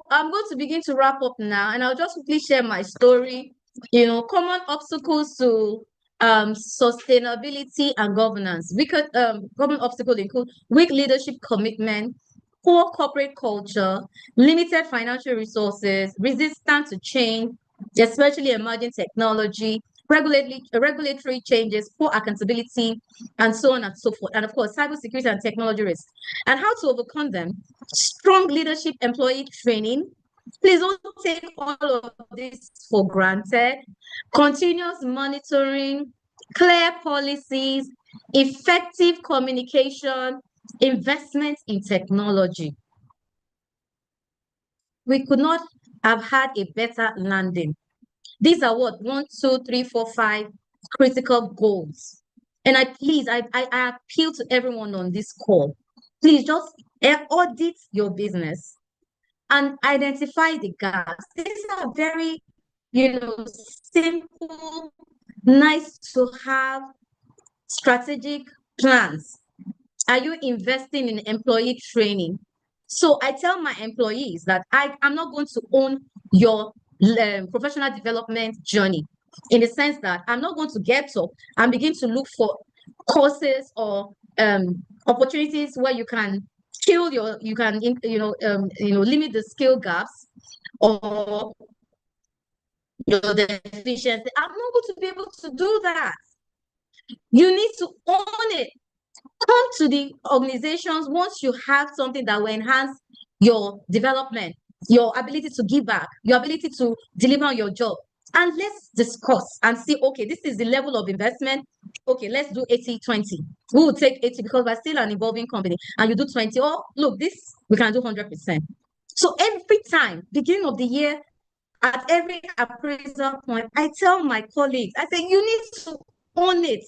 I'm going to begin to wrap up now, and I'll just quickly share my story. Common obstacles to sustainability and governance. Common obstacles include weak leadership commitment, poor corporate culture, limited financial resources, resistance to change, especially emerging technology, regulatory changes, poor accountability, and so on and so forth. And of course, cybersecurity and technology risks. And how to overcome them: strong leadership employee training. Please don't take all of this for granted. Continuous monitoring, clear policies, effective communication, investment in technology. We could not have had a better landing. These are 1, 2, 3, 4, 5 critical goals. And I appeal to everyone on this call. Please just audit your business and identify the gaps. These are very, simple, nice to have strategic plans. Are you investing in employee training? So I tell my employees that I'm not going to own your professional development journey, in the sense that I'm not going to get up and begin to look for courses or opportunities where you can limit the skill gaps or the efficiency. I'm not going to be able to do that. You need to own it. Come to the organizations once you have something that will enhance your development, your ability to give back, your ability to deliver on your job. And let's discuss and see, okay, this is the level of investment. Okay, let's do 80-20. We will take 80 because we're still an evolving company. And you do 20. Oh, look, this, we can do 100%. So every time, beginning of the year, at every appraisal point, I tell my colleagues, I say, you need to own it.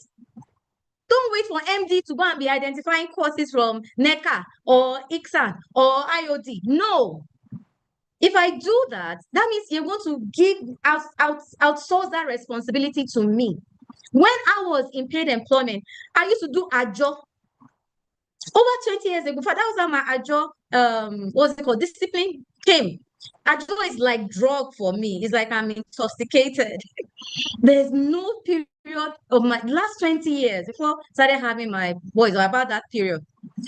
Don't wait for MD to go and be identifying courses from NECA or ICSAN or IOD. No. If I do that, that means you're going to outsource that responsibility to me. When I was in paid employment, I used to do a job over 20 years ago. That was how my ajo, what's it called, discipline came. Ajo is like drug for me. It's like I'm intoxicated. There's no period of my last 20 years before I started having my boys, or about that period.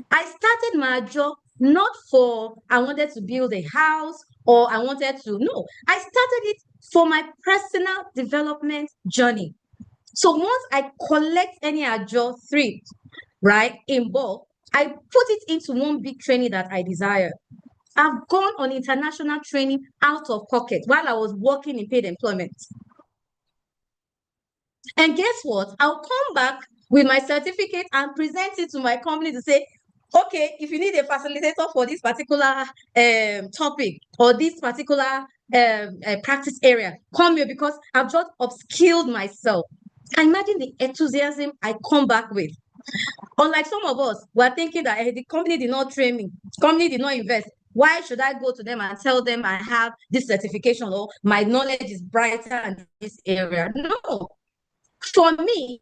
I started my job not for I wanted to build a house or I wanted to, no, I started it for my personal development journey. So once I collect any ajo three, right, in bulk, I put it into one big training that I desire. I've gone on international training out of pocket while I was working in paid employment. And guess what? I'll come back with my certificate and present it to my company to say, okay, if you need a facilitator for this particular topic or this particular practice area, come here, because I've just upskilled myself. I imagine the enthusiasm I come back with. Unlike some of us, we're thinking that the company did not train me, company did not invest. Why should I go to them and tell them I have this certification or my knowledge is brighter in this area? No. For me,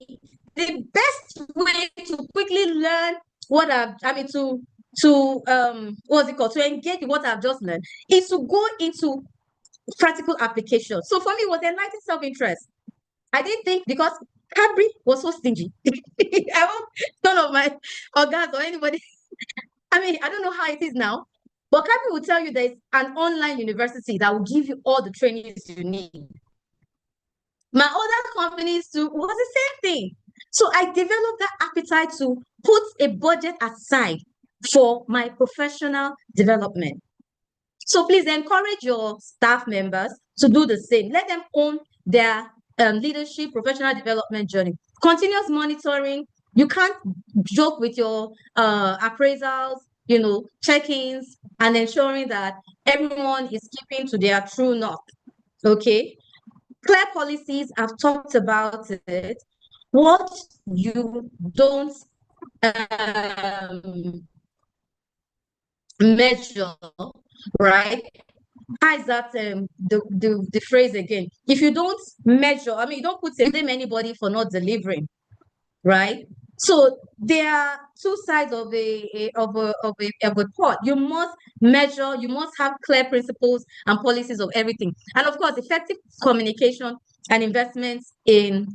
the best way to quickly learn what to what's it called, to engage with what I've just learned is to go into practical application. So for me, it was enlightened self-interest. I didn't think, because Cadbury was so stingy. I hope none of my organs or anybody, I mean, I don't know how it is now, but Cadbury will tell you there's an online university that will give you all the trainings you need. My other companies too was the same thing. So I developed that appetite to put a budget aside for my professional development. So please encourage your staff members to do the same. Let them own their leadership, professional development journey. Continuous monitoring. You can't joke with your appraisals, check-ins, and ensuring that everyone is keeping to their true north. Okay. Clear policies, I've talked about it. What you don't measure, right? How is that the phrase again? If you don't measure, I mean, you don't blame anybody for not delivering, right? So there are two sides of a pot. You must measure, you must have clear principles and policies of everything. And of course, effective communication and investments in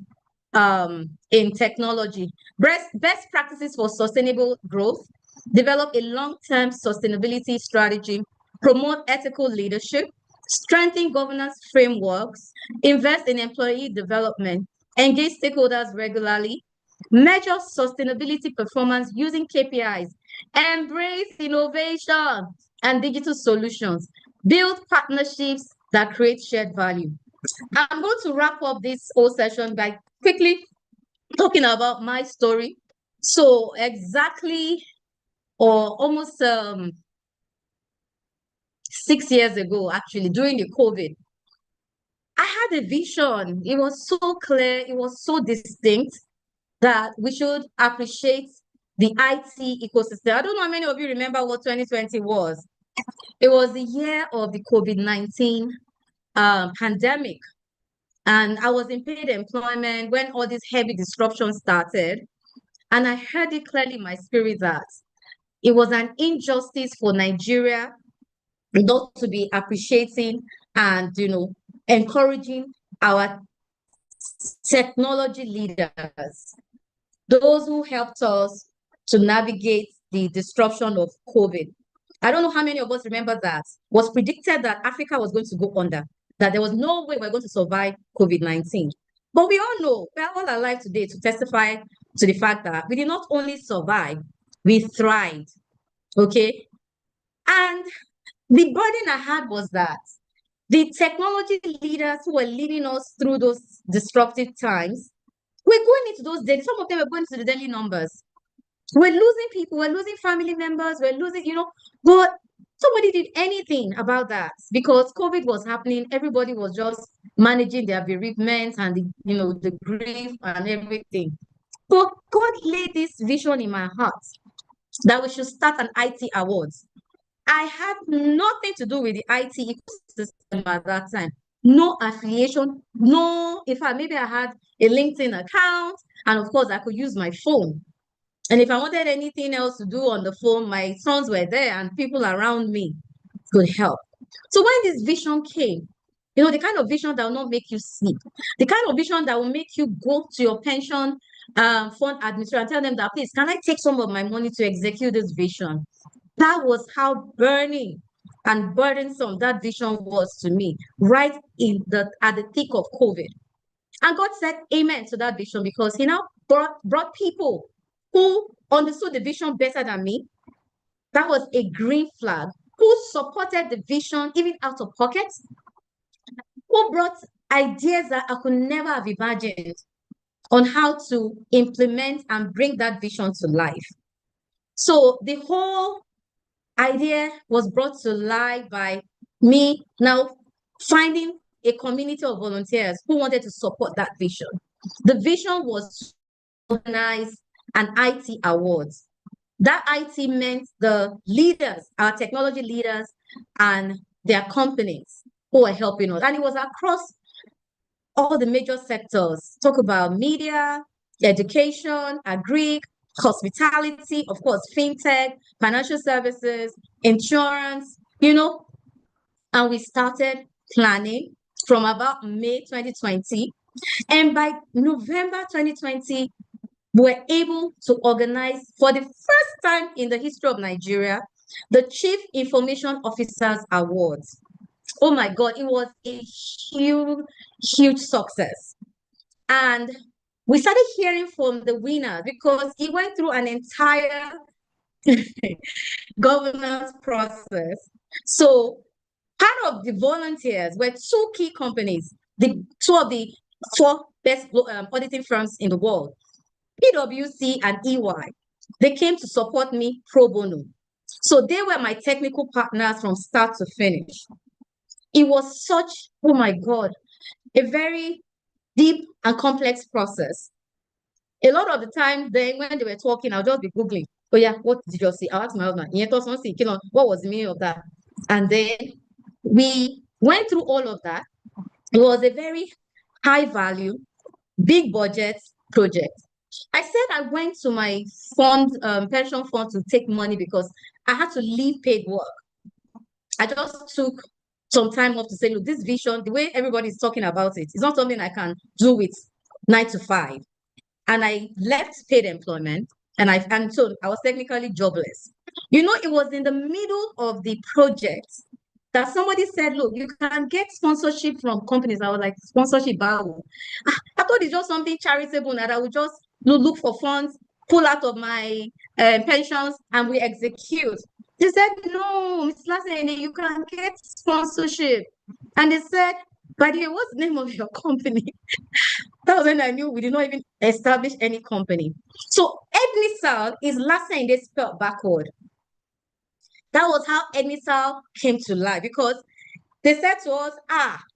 technology. Best practices for sustainable growth. Develop a long-term sustainability strategy. Promote ethical leadership. Strengthen governance frameworks. Invest in employee development. Engage stakeholders regularly. Measure sustainability performance using KPIs. Embrace innovation and digital solutions. Build partnerships that create shared value. I'm going to wrap up this whole session by quickly talking about my story. So exactly, or almost 6 years ago, actually, during the COVID, I had a vision. It was so clear, it was so distinct that we should appreciate the IT ecosystem. I don't know how many of you remember what 2020 was. It was the year of the COVID-19 pandemic. And I was in paid employment when all these heavy disruptions started. And I heard it clearly in my spirit that it was an injustice for Nigeria not to be appreciating and, encouraging our technology leaders, those who helped us to navigate the disruption of COVID. I don't know how many of us remember that. It was predicted that Africa was going to go under, that there was no way we're going to survive COVID-19. But we all know, we're all alive today to testify to the fact that we did not only survive, we thrived, okay? And the burden I had was that the technology leaders who were leading us through those disruptive times were going into those daily, some of them were going to the daily numbers. We're losing people, we're losing family members, we're losing, but somebody did anything about that because COVID was happening. Everybody was just managing their bereavement and the grief and everything. But God laid this vision in my heart that we should start an IT awards. I had nothing to do with the IT ecosystem at that time. No affiliation, no, in fact, maybe I had a LinkedIn account, and of course, I could use my phone. And if I wanted anything else to do on the phone, my sons were there and people around me could help. So when this vision came, the kind of vision that will not make you sleep, the kind of vision that will make you go to your pension fund administrator and tell them that, please, can I take some of my money to execute this vision? That was how burning and burdensome that vision was to me, right at the thick of COVID. And God said amen to that vision, because he now brought people who understood the vision better than me. That was a green flag. Who supported the vision even out of pocket? Who brought ideas that I could never have imagined on how to implement and bring that vision to life. So the whole idea was brought to life by me now finding a community of volunteers who wanted to support that vision. The vision was to organize an IT awards. That IT meant the leaders, our technology leaders, and their companies who were helping us. And it was across all the major sectors. Talk about media, education, agri, hospitality, of course, fintech, financial services, insurance, and we started planning from about May 2020. And by November 2020, we were able to organize, for the first time in the history of Nigeria, the Chief Information Officers Awards. Oh my God, it was a huge, huge success. And we started hearing from the winners because it went through an entire governance process. So part of the volunteers were two key companies, two of the four best auditing firms in the world, PwC and EY. They came to support me pro bono. So they were my technical partners from start to finish. It was such, oh my God, a very deep and complex process. A lot of the time then when they were talking, I'll just be Googling, oh yeah, what did you just say? I'll ask my husband, what was the meaning of that? And then we went through all of that. It was a very high value, big budget project. I said I went to my fund, pension fund, to take money because I had to leave paid work. I just took some time off to say, look, this vision, the way everybody's talking about it, it's not something I can do with 9 to 5. And I left paid employment, and so I was technically jobless. It was in the middle of the project that somebody said, look, you can get sponsorship from companies. I was like, sponsorship, bao. I thought it's just something charitable that I would just look for funds, pull out of my pensions, and we execute. They said, no, Ms. Lasene, you can get sponsorship. And they said, by the way, what's the name of your company? That was when I knew we did not even establish any company. So Edmisal is Lasene spelled backward. That was how Edmisal came to life, because they said to us,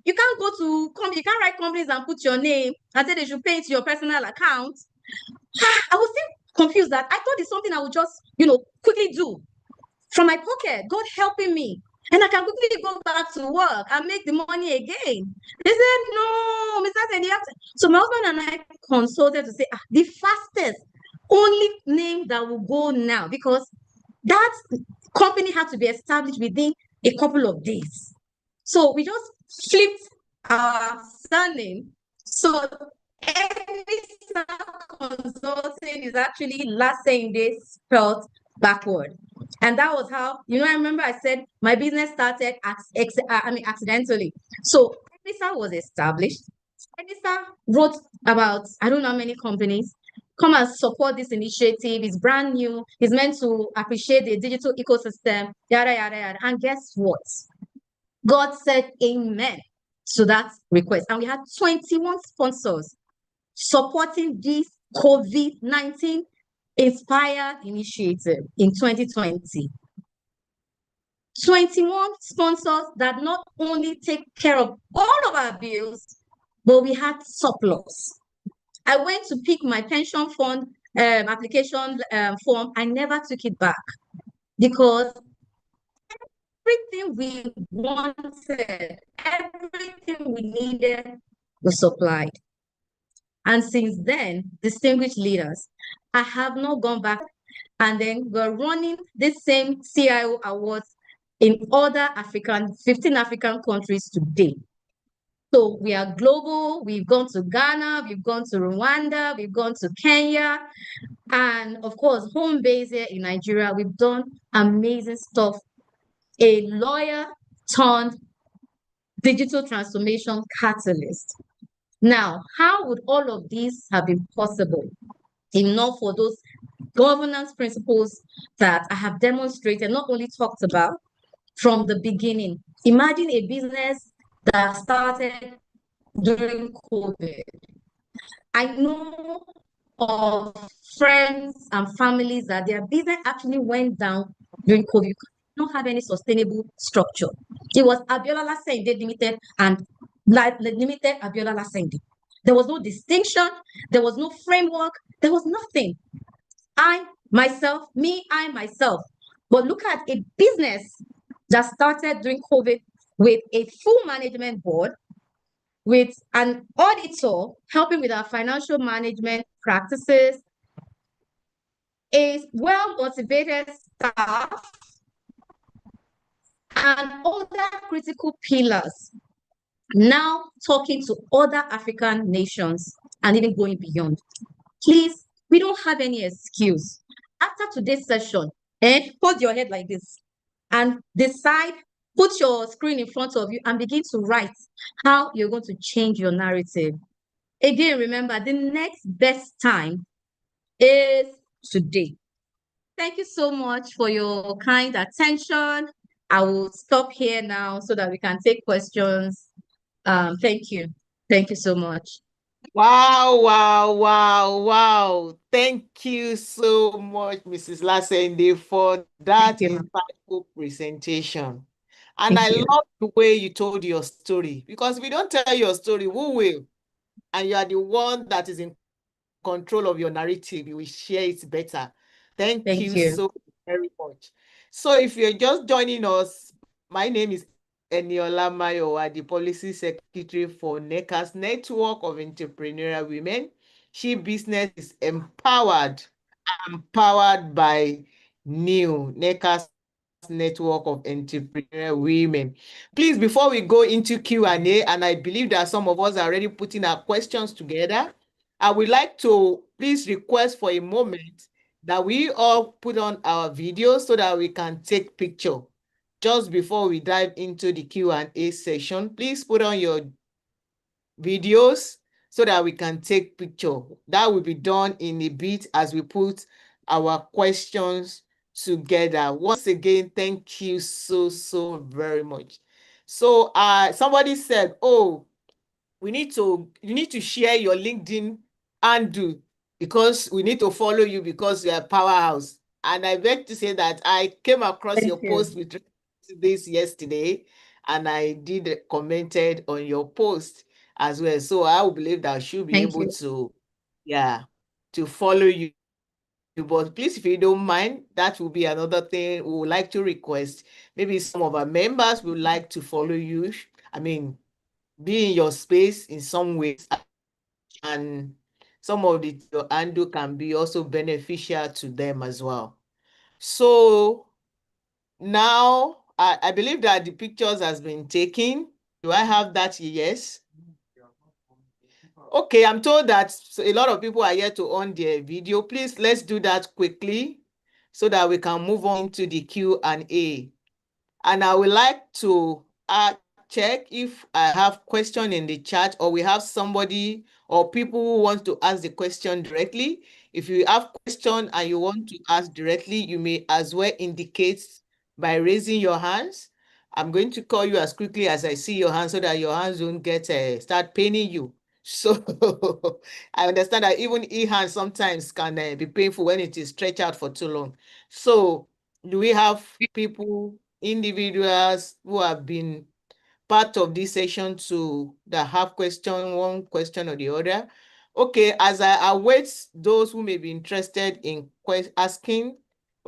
you can't go to company, you can't write companies and put your name and say they should pay into your personal account. I was still confused that I thought it's something I would just, quickly do from my pocket, God helping me. And I can quickly go back to work and make the money again. They said, no, Mr. Sandy, so my husband and I consulted to say, the fastest, only name that will go now, because that company had to be established within a couple of days. So we just flipped our surname. So Edmisal Consulting is actually Lasene spelled backward. And that was how, I remember I said my business started accidentally. So Edmisal was established. Edmisal wrote about, I don't know how many companies, come and support this initiative. It's brand new. It's meant to appreciate the digital ecosystem, yada, yada, yada. And guess what? God said amen to that request. And we had 21 sponsors supporting this COVID-19 inspired initiative in 2020. 21 sponsors that not only take care of all of our bills, but we had surplus. I went to pick my pension fund application form. I never took it back because everything we wanted, everything we needed was supplied. And since then, distinguished leaders, I have not gone back, and then we're running this same CIO awards in other 15 African countries today. So we are global. We've gone to Ghana, we've gone to Rwanda, we've gone to Kenya, and of course, home base here in Nigeria. We've done amazing stuff. A lawyer turned digital transformation catalyst. Now, how would all of these have been possible if not for those governance principles that I have demonstrated, not only talked about from the beginning? Imagine a business that started during COVID. I know of friends and families that their business actually went down during COVID. Not have any sustainable structure. It was Abiola Lasende Limited and Limited Abiola Lasende. There was no distinction. There was no framework. There was nothing. I myself. But look at a business that started during COVID with a full management board, with an auditor helping with our financial management practices, a well-motivated staff, and other critical pillars. Now talking to other African nations and even going beyond. Please, we don't have any excuse. After today's session, hold your head like this and decide, put your screen in front of you and begin to write how you're going to change your narrative. Again, remember, the next best time is today. Thank you so much for your kind attention. I will stop here now so that we can take questions. Thank you. Thank you so much. Wow, wow, wow, wow. Thank you so much, Mrs. Lasende, for that insightful presentation. And I love the way you told your story, because if you don't tell your story, who will? And you are the one that is in control of your narrative. You will share it better. Thank you so very much. So if you're just joining us, my name is Eniola Mayowa, the Policy Secretary for NECA's Network of Entrepreneurial Women. She Business is empowered by NEW, NECA's Network of Entrepreneurial Women. Please, before we go into Q&A, and I believe that some of us are already putting our questions together, I would like to please request for a moment that we all put on our videos so that we can take picture. Just before we dive into the Q&A session, please put on your videos so that we can take picture. That will be done in a bit as we put our questions together. Once again, thank you so very much. So somebody said, oh, you need to share your LinkedIn handle because we need to follow you because you're a powerhouse. And I beg to say that I came across your post with this yesterday, and I did commented on your post as well. So I will believe that I should be able to follow you. But please, if you don't mind, that will be another thing we would like to request. Maybe some of our members would like to follow you. I mean, be in your space in some ways, and some of your handle can be also beneficial to them as well. So now I believe that the pictures has been taken. Do I have that? Yes. Okay, I'm told that a lot of people are yet to on their video. Please, let's do that quickly so that we can move on to the Q&A. And I would like to check if I have question in the chat, or we have somebody or people who want to ask the question directly. If you have question and you want to ask directly, you may as well indicate by raising your hands. I'm going to call you as quickly as I see your hands so that your hands don't get start paining you. So I understand that even e-hands sometimes can be painful when it is stretched out for too long. So do we have people, individuals who have been part of this session that have one question or the other? Okay, as I await those who may be interested in asking,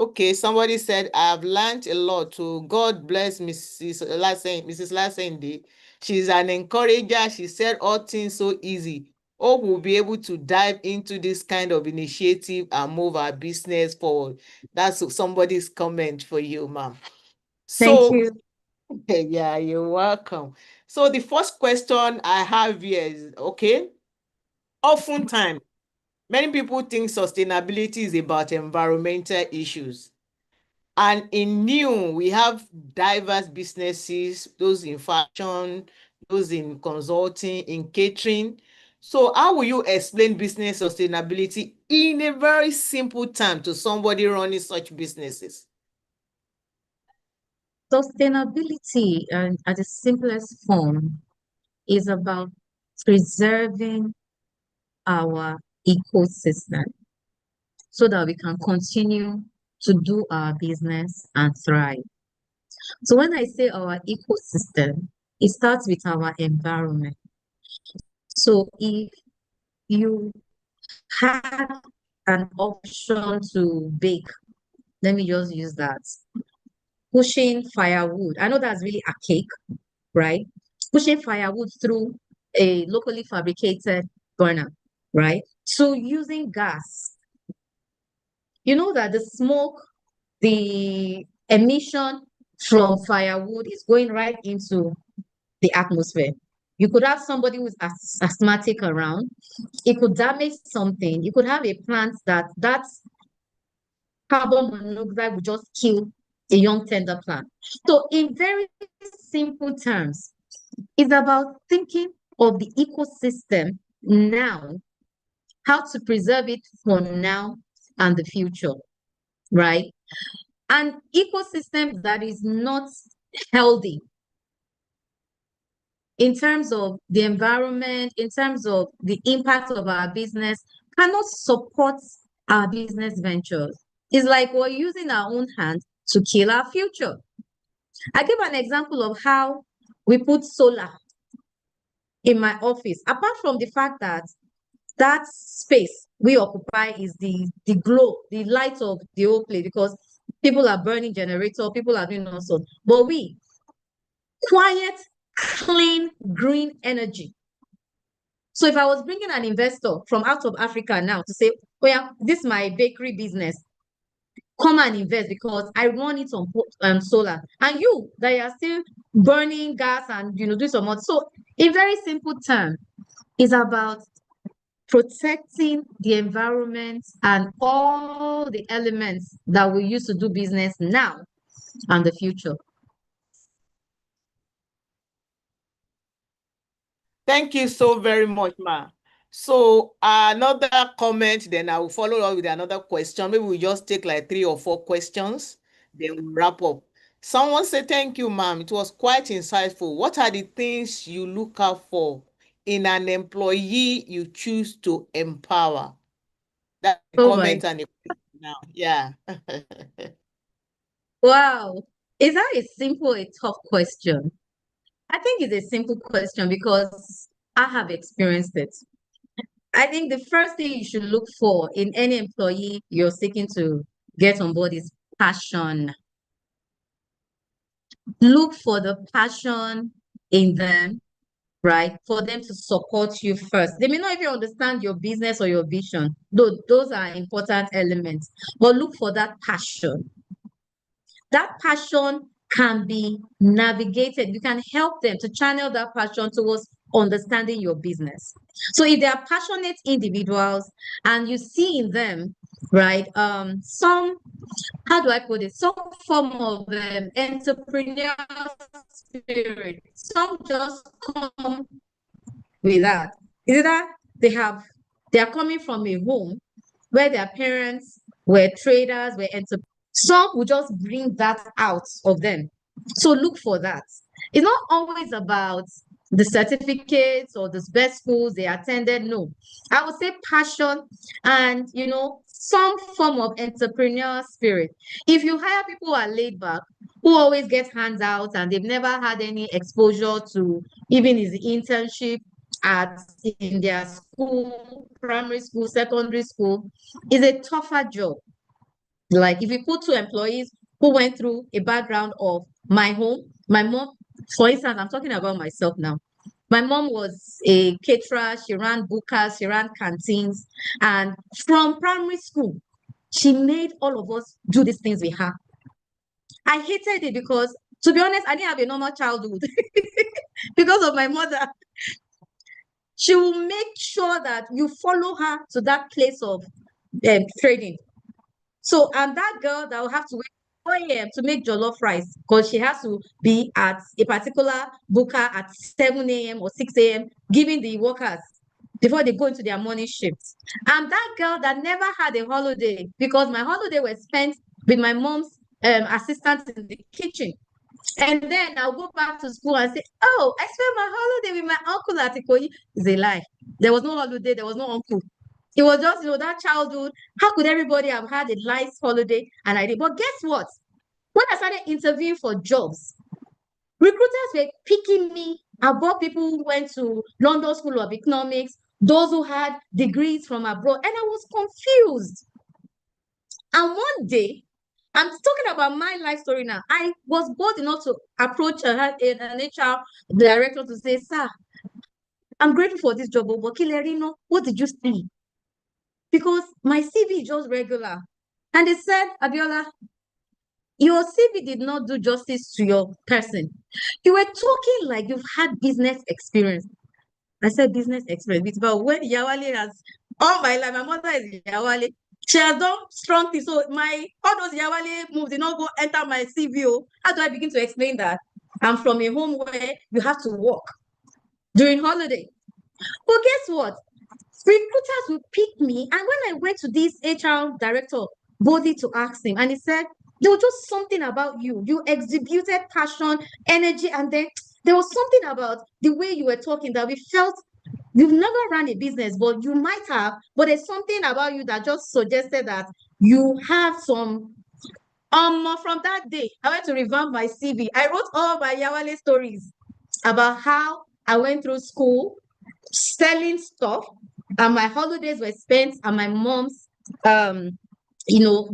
Okay, somebody said, I've learned a lot. To God bless Mrs. Lasende. She's an encourager. She said all things so easy. Hope we'll be able to dive into this kind of initiative and move our business forward. That's somebody's comment for you, ma'am. Thank So, you. yeah, you're welcome. So the first question I have here is, okay, oftentimes, many people think sustainability is about environmental issues. And in new, we have diverse businesses, those in fashion, those in consulting, in catering. So how will you explain business sustainability in a very simple term to somebody running such businesses? Sustainability, at the simplest form, is about preserving our ecosystem so that we can continue to do our business and thrive. So when I say our ecosystem, it starts with our environment. So if you had an option to bake, let me just use that. Pushing firewood. I know that's really archaic, right? Pushing firewood through a locally fabricated burner, right? So using gas. You know that the smoke, the emission from firewood is going right into the atmosphere. You could have somebody who's asthmatic around. It could damage something. You could have a plant that carbon monoxide would just kill a young tender plant. So in very simple terms, it's about thinking of the ecosystem now, how to preserve it for now and the future, right? An ecosystem that is not healthy in terms of the environment, in terms of the impact of our business, cannot support our business ventures. It's like we're using our own hand to kill our future. I give an example of how we put solar in my office. Apart from the fact that that space we occupy is the glow, the light of the whole place, because people are burning generator, people are doing all sorts. But we, quiet, clean, green energy. So if I was bringing an investor from out of Africa now to say, oh yeah, this is my bakery business, come and invest because I run it on solar. And you that are still burning gas and do some more. So in very simple terms, it's about protecting the environment and all the elements that we use to do business now and the future. Thank you so very much, ma. So another comment, then I will follow up with another question. Maybe we just take like 3 or 4 questions, then we'll wrap up. Someone said, thank you, ma'am. It was quite insightful. What are the things you look out for in an employee you choose to empower? That's a comment and a question now. Yeah. Wow. Is that a simple, a tough question? I think it's a simple question because I have experienced it. I think the first thing you should look for in any employee you're seeking to get on board is passion. Look for the passion in them, right? For them to support you first. They may not even understand your business or your vision, though those are important elements, but look for that passion. That passion can be navigated. You can help them to channel that passion towards understanding your business. So if they are passionate individuals and you see in them, right, some, how do I put it, some form of entrepreneurial spirit, some just come with that. Is it that they are coming from a home where their parents were traders, were entrepreneurs. Some will just bring that out of them. So look for that. It's not always about the certificates or the best schools they attended. No, I would say passion and some form of entrepreneurial spirit. If you hire people who are laid back, who always get hands out and they've never had any exposure to even his internship in their school, primary school, secondary school, is a tougher job. Like if you put two employees who went through a background of my home, my mom, for instance, I'm talking about myself now. My mom was a caterer, she ran bookers, she ran canteens, and from primary school, she made all of us do these things with her. I hated it because, to be honest, I didn't have a normal childhood because of my mother. She will make sure that you follow her to that place of trading. So I'm that girl that will have to wait 4 a.m. to make jollof rice because she has to be at a particular booker at 7 a.m. or 6 a.m. giving the workers before they go into their morning shifts. I'm that girl that never had a holiday because my holiday was spent with my mom's assistant in the kitchen. And then I'll go back to school and say, oh, I spent my holiday with my uncle at Ikoyi. It's a lie. There was no holiday. There was no uncle. It was just, that childhood. How could everybody have had a nice holiday? And I did. But guess what? When I started interviewing for jobs, recruiters were picking me above people who went to London School of Economics, those who had degrees from abroad. And I was confused. And one day, I'm talking about my life story now. I was bold enough to approach an HR director to say, sir, I'm grateful for this job, but Kilerino, what did you see? Because my CV is just regular. And they said, Abiola, your CV did not do justice to your person. You were talking like you've had business experience. I said business experience, but when Yawale has, all my life, my mother is Yawale. She has done strong things. So all those Yawale moves did not go enter my CV. How do I begin to explain that? I'm from a home where you have to work during holiday. But guess what? Recruiters will pick me. And when I went to this HR director body to ask him, and he said, there was just something about you. You exhibited passion, energy, and then there was something about the way you were talking that we felt you've never run a business, but you might have, but there's something about you that just suggested that you have some. From that day, I went to revamp my CV. I wrote all my Yawale stories about how I went through school selling stuff, and my holidays were spent on my mom's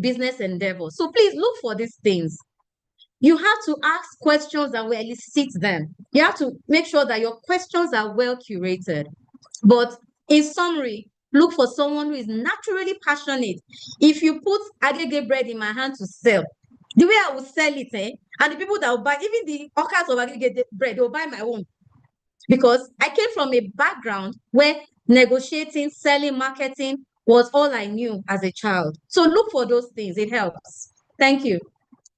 business endeavor. So please look for these things. You have to ask questions that will elicit them. You have to make sure that your questions are well curated. But in summary, look for someone who is naturally passionate. If you put agege bread in my hand to sell, the way I will sell it, and the people that will buy, even the hawkers of agege bread, they will buy my own. Because I came from a background where negotiating, selling, marketing was all I knew as a child. So look for those things. It helps. Thank you.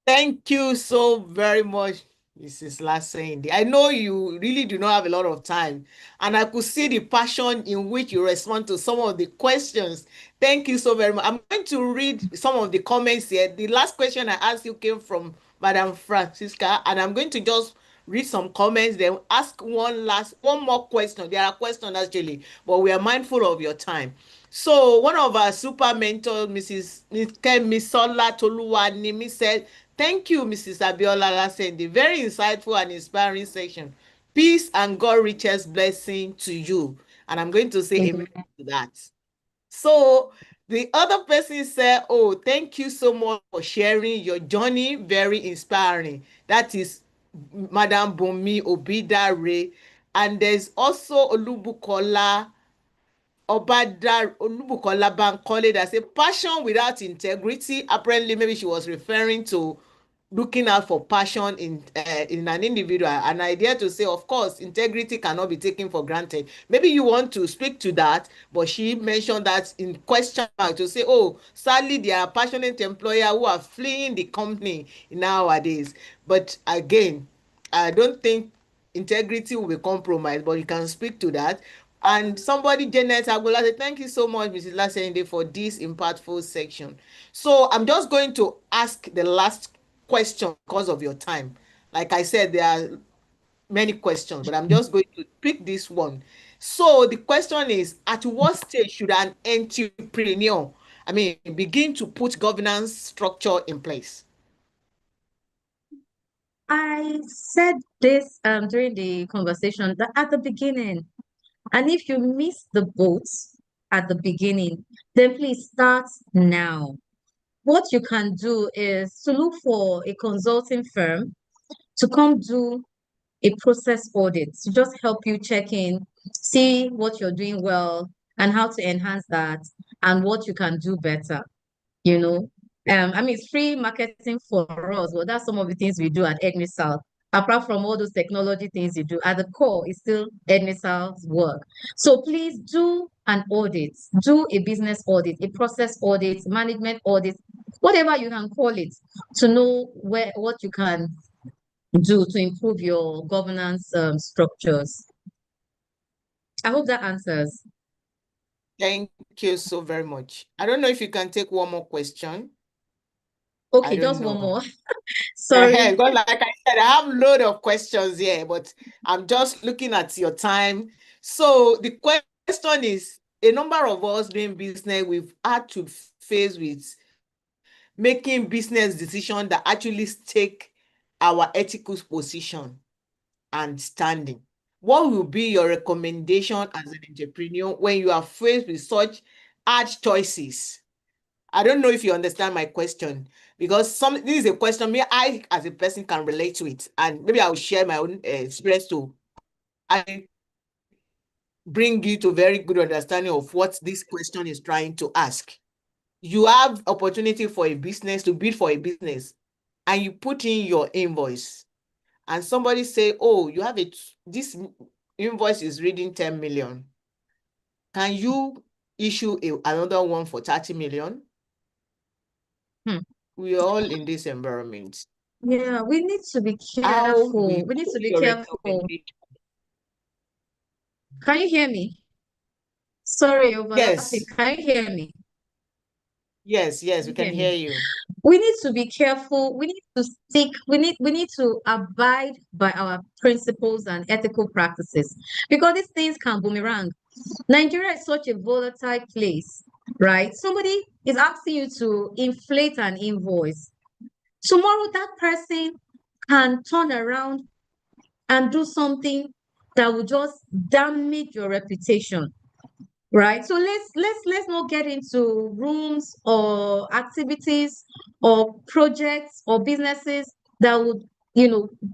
Thank you so very much, Mrs. Lassendi. I know you really do not have a lot of time, and I could see the passion in which you respond to some of the questions. Thank you so very much. I'm going to read some of the comments here. The last question I asked you came from Madam Francisca, and I'm going to just read some comments, then ask one more question. There are questions actually, but we are mindful of your time. So one of our super mentors, Mrs. Kemisola Toluwanimi, said, thank you, Mrs. Abiola Lassendi. Very insightful and inspiring section. Peace and God richest blessing to you. And I'm going to say amen to that. So the other person said, oh, thank you so much for sharing your journey. Very inspiring. That is Madam Bumi Obidare. And there's also Olubukola Olubukola Bankole that say passion without integrity. Apparently, maybe she was referring to looking out for passion in an individual. An idea to say, of course, integrity cannot be taken for granted. Maybe you want to speak to that, but she mentioned that in question mark to say, oh, sadly, there are passionate employers who are fleeing the company nowadays. But again, I don't think integrity will be compromised, but you can speak to that. And somebody, Janet Agola, said, thank you so much, Mrs. Lasende, for this impactful section. So I'm just going to ask the last question because of your time. Like I said, there are many questions, but I'm just going to pick this one. So the question is, at what stage should an entrepreneur, begin to put governance structure in place? I said this during the conversation that at the beginning, and if you miss the boat at the beginning, then please start now. what you can do is to look for a consulting firm to come do a process audit to just help you check in, see what you're doing well and how to enhance that and what you can do better, you know. I mean, it's free marketing for us, but that's some of the things we do at EGNISAL. Apart from all those technology things you do, at the core is still EGNISAL's work. So please do an audit, do a business audit, a process audit, management audit, whatever you can call it, to know what you can do to improve your governance structures. I hope that answers. Thank you so very much. I don't know if you can take one more question. Okay, don't just one know. more. Sorry. Because like I said, I have a load of questions here, but I'm just looking at your time. So the question is, a number of us doing business, we've had to face with making business decisions that actually stake our ethical position and standing. What will be your recommendation as an entrepreneur when you are faced with such hard choices? I don't know if you understand my question, because this is a question I as a person can relate to it, and maybe I'll share my own experience to bring you to very good understanding of what this question is trying to ask. You have opportunity for a business, to bid for a business, and you put in your invoice, and somebody say, oh, you have this invoice is reading 10 million. Can you issue another one for 30 million? We're all in this environment. Yeah, we need to be How careful. we We need to be your careful. recommendation? Can you hear me? Sorry, overlapping. Yes. Can you hear me? Yes, we can hear you. We need to be careful. We need to stick, we need to abide by our principles and ethical practices, because these things can boomerang. Nigeria is such a volatile place, right? Somebody is asking you to inflate an invoice. Tomorrow, that person can turn around and do something that will just damage your reputation, right? So let's not get into rooms or activities or projects or businesses that would,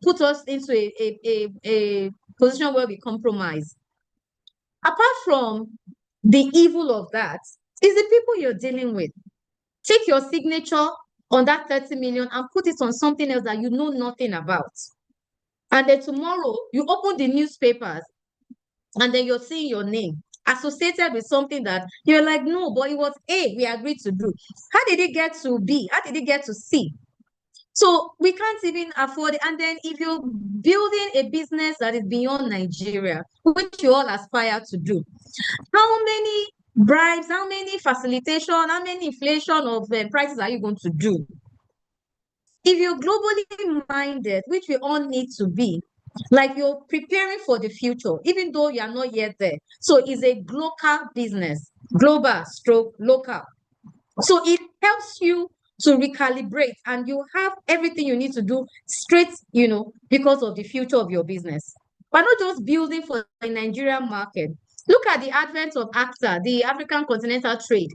put us into a position where we compromise. Apart from the evil of that, is the people you're dealing with. Take your signature on that 30 million and put it on something else that you know nothing about. And then tomorrow you open the newspapers and then you're seeing your name associated with something that you're like, no, but it was A, we agreed to do. How did it get to B? How did it get to C? So we can't even afford it. And then if you're building a business that is beyond Nigeria, which you all aspire to do, how many bribes, how many facilitation, how many inflation of prices are you going to do? If you're globally minded, which we all need to be, like you're preparing for the future, even though you are not yet there. So it's a local business, global stroke local. So it helps you to recalibrate and you have everything you need to do straight, because of the future of your business. But not just building for the Nigerian market. Look at the advent of ACTA, the African Continental Trade.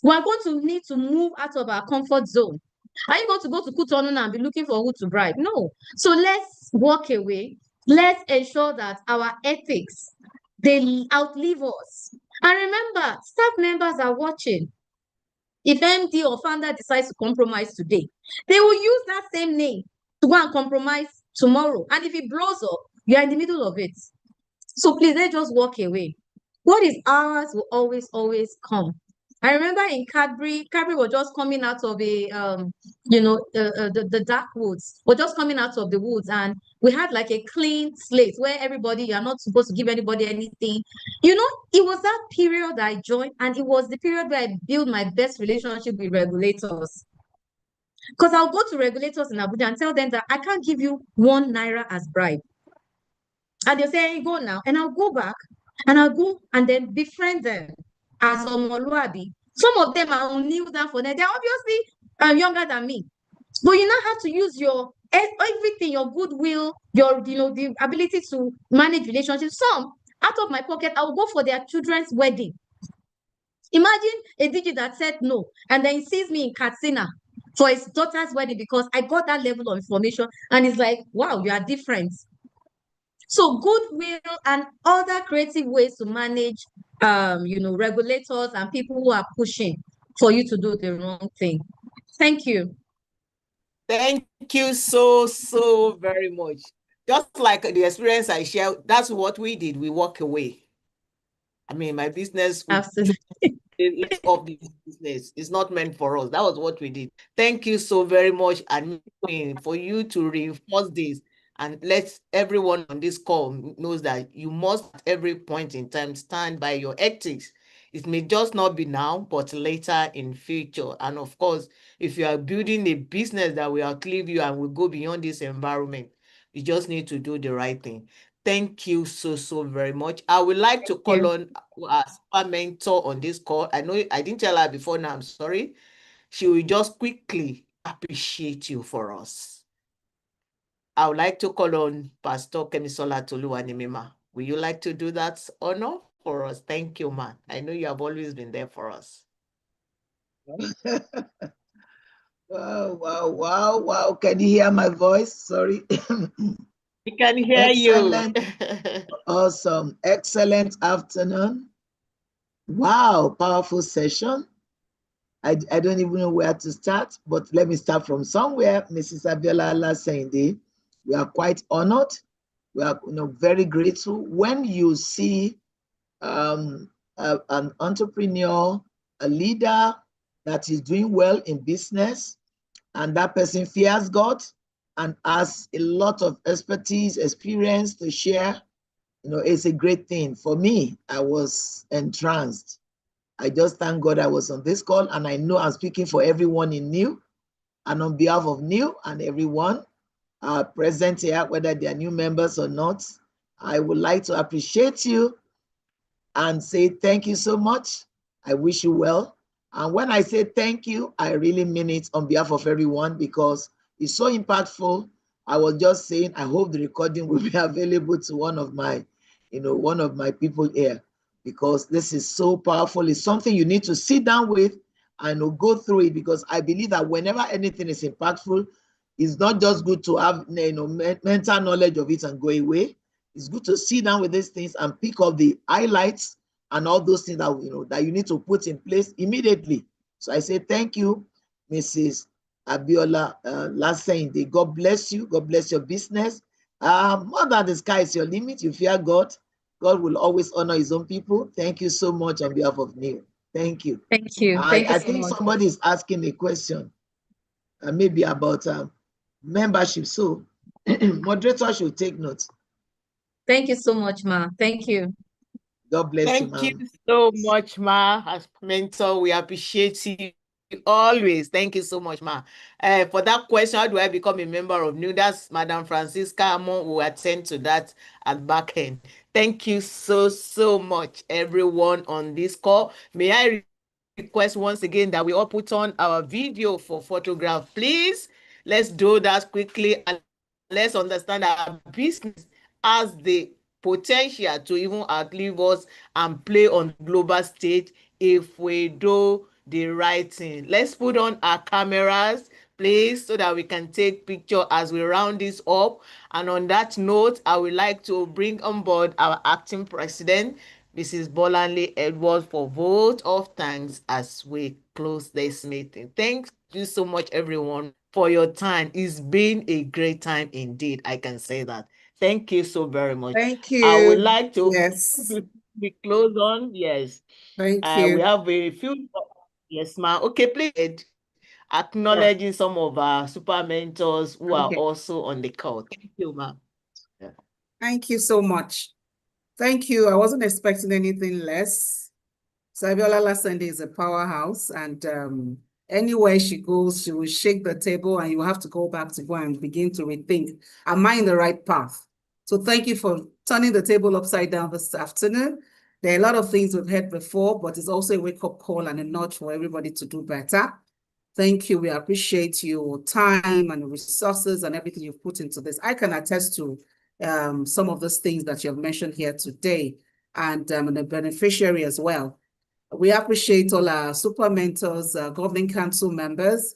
We're going to need to move out of our comfort zone. Are you going to go to Cotonou and be looking for who to bribe? No. So let's walk away. Let's ensure that our ethics, they outlive us. And remember, staff members are watching. If MD or founder decides to compromise today, they will use that same name to go and compromise tomorrow. And if it blows up, you are in the middle of it. So please, let's just walk away. What is ours will always, always come. I remember in Cadbury was just coming out of the dark woods. We're just coming out of the woods, and we had like a clean slate where everybody, you're not supposed to give anybody anything. It was that period I joined, and it was the period where I built my best relationship with regulators. Because I'll go to regulators in Abuja and tell them that I can't give you 1 naira as bribe. And they'll say, hey, go now. And I'll go back and I'll go and then befriend them as Omoluabi. Some of them are kneel down for them. They're obviously younger than me. But you now have to use your everything, your goodwill, your the ability to manage relationships. Some out of my pocket, I will go for their children's wedding. Imagine a DJ that said no, and then he sees me in Katsina for his daughter's wedding because I got that level of information, and it's like, wow, you are different. So goodwill and other creative ways to manage, regulators and people who are pushing for you to do the wrong thing. Thank you. Thank you so very much. Just like the experience I share, that's what we did. We walk away. I mean, my business, Absolutely. of this business is not meant for us. That was what we did. Thank you so very much, and for you to reinforce this and let everyone on this call knows that you must at every point in time stand by your ethics. It may just not be now, but later in future. And of course, if you are building a business that will outlive you and will go beyond this environment, you just need to do the right thing. Thank you so very much. I would like to call on our super mentor on this call. I know I didn't tell her before now, I'm sorry. She will just quickly appreciate you for us. I would like to call on Pastor Kemisola Toluwanimima. Will you like to do that honor for us? Thank you, man. I know you have always been there for us. Wow. Can you hear my voice? Sorry. We can hear Excellent. you. Awesome. Excellent afternoon. Wow, powerful session. I don't even know where to start, but let me start from somewhere. Mrs. Abiola Alasende, we are quite honored. We are very grateful when you see an entrepreneur, a leader that is doing well in business, and that person fears God and has a lot of expertise, experience to share. It's a great thing. For me, I was entranced. I just thank God I was on this call, and I know I'm speaking for everyone in New, and on behalf of New and everyone present here, whether they are new members or not, I would like to appreciate you and say thank you so much. I wish you well. And when I say thank you, I really mean it on behalf of everyone because it's so impactful. I was just saying, I hope the recording will be available to one of my people here, because this is so powerful. It's something you need to sit down with and go through it, because I believe that whenever anything is impactful, it's not just good to have mental knowledge of it and go away. It's good to sit down with these things and pick up the highlights and all those things that that you need to put in place immediately. So I say thank you, Mrs. Abiola Lasende. God bless you. God bless your business. More than the sky is your limit. You fear God. God will always honor his own people. Thank you so much on behalf of Neil. Thank you. Thank you. I think somebody is asking a question, maybe about membership. So moderator should take notes. Thank you so much, Ma. Thank you. God bless you, ma'am. Thank you so much, Ma. As mentor, we appreciate you always. Thank you so much, Ma. For that question, how do I become a member of New? That's Madam Francisca Amon will attend to that at back end. Thank you so much, everyone on this call. May I request once again that we all put on our video for photograph, please. Let's do that quickly and let's understand our business as the potential to even outlive us and play on the global stage if we do the right thing. Let's put on our cameras, please, so that we can take picture as we round this up. And on that note, I would like to bring on board our acting president, Mrs. Bolanle Edwards, for vote of thanks as we close this meeting. Thank you so much, everyone, for your time. It's been a great time indeed. I can say that. Thank you so very much. Thank you. I would like to Yes. we close on. Yes. Thank you. We have a few. Yes, ma'am. Okay, please. Acknowledging some of our super mentors who are also on the call. Thank you, ma'am. Yeah. Thank you so much. Thank you. I wasn't expecting anything less. Abiola Lasende is a powerhouse, and anywhere she goes, she will shake the table, and you have to go back to go and begin to rethink, am I in the right path? So thank you for turning the table upside down this afternoon. There are a lot of things we've heard before, but it's also a wake-up call and a nudge for everybody to do better. Thank you. We appreciate your time and resources and everything you've put into this. I can attest to some of those things that you have mentioned here today, and I'm a beneficiary as well. We appreciate all our super mentors, governing council members,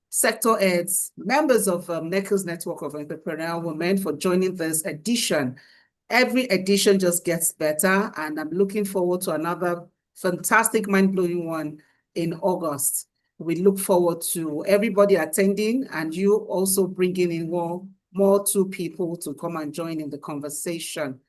sector heads, members of NECO's Network of Entrepreneurial Women for joining this edition. Every edition just gets better, and I'm looking forward to another fantastic, mind-blowing one in August. We look forward to everybody attending and you also bringing in more two people to come and join in the conversation.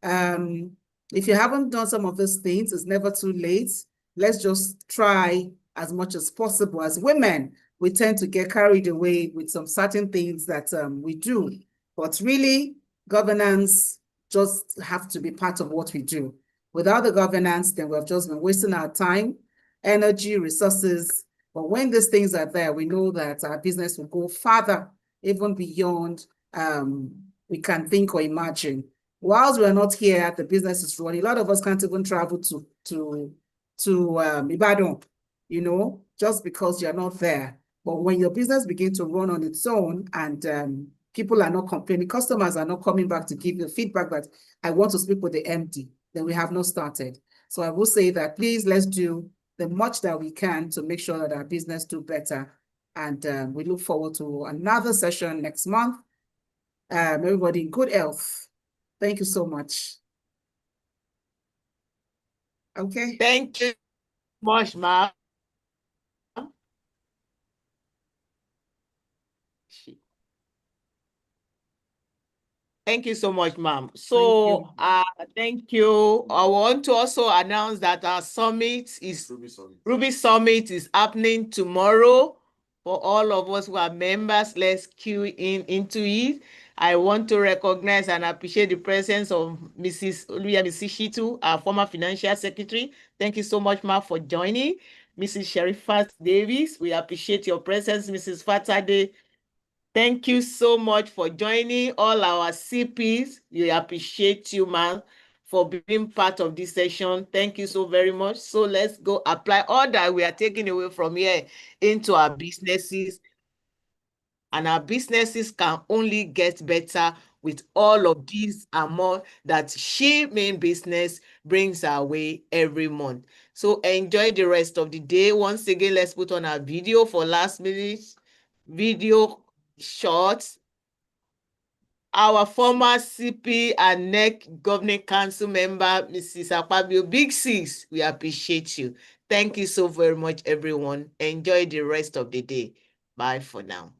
If you haven't done some of these things, it's never too late. Let's just try as much as possible. As women, we tend to get carried away with some certain things that we do. But really, governance just have to be part of what we do. Without the governance, then we've just been wasting our time, energy, resources. But when these things are there, we know that our business will go farther, even beyond we can think or imagine. Whilst we're not here, the business is running. A lot of us can't even travel to Ibadan, you know, just because you're not there. But when your business begins to run on its own and people are not complaining, customers are not coming back to give you feedback that I want to speak with the MD, then we have not started. So I will say that please, let's do the much that we can to make sure that our business do better. And we look forward to another session next month. Everybody in good health. Thank you so much. Okay. Thank you so much, ma'am. Thank you so much, ma'am. So, thank you. I want to also announce that our summit is Ruby Summit is happening tomorrow. For all of us who are members, let's queue into it. I want to recognize and appreciate the presence of Mrs. Shitu, our former financial secretary. Thank you so much, ma'am, for joining. Mrs. Sherifat Davis, we appreciate your presence. Mrs. Fatade, thank you so much for joining. All our CPs, we appreciate you, ma'am, for being part of this session. Thank you so very much. So let's go apply all that we are taking away from here into our businesses. And our businesses can only get better with all of these and more that SHEMEAN Business brings our way every month. So enjoy the rest of the day. Once again, let's put on our video for last minute video shorts. Our former CP and NEC Governing Council member, Mrs. Akpabio, Big Sis, we appreciate you. Thank you so very much, everyone. Enjoy the rest of the day. Bye for now.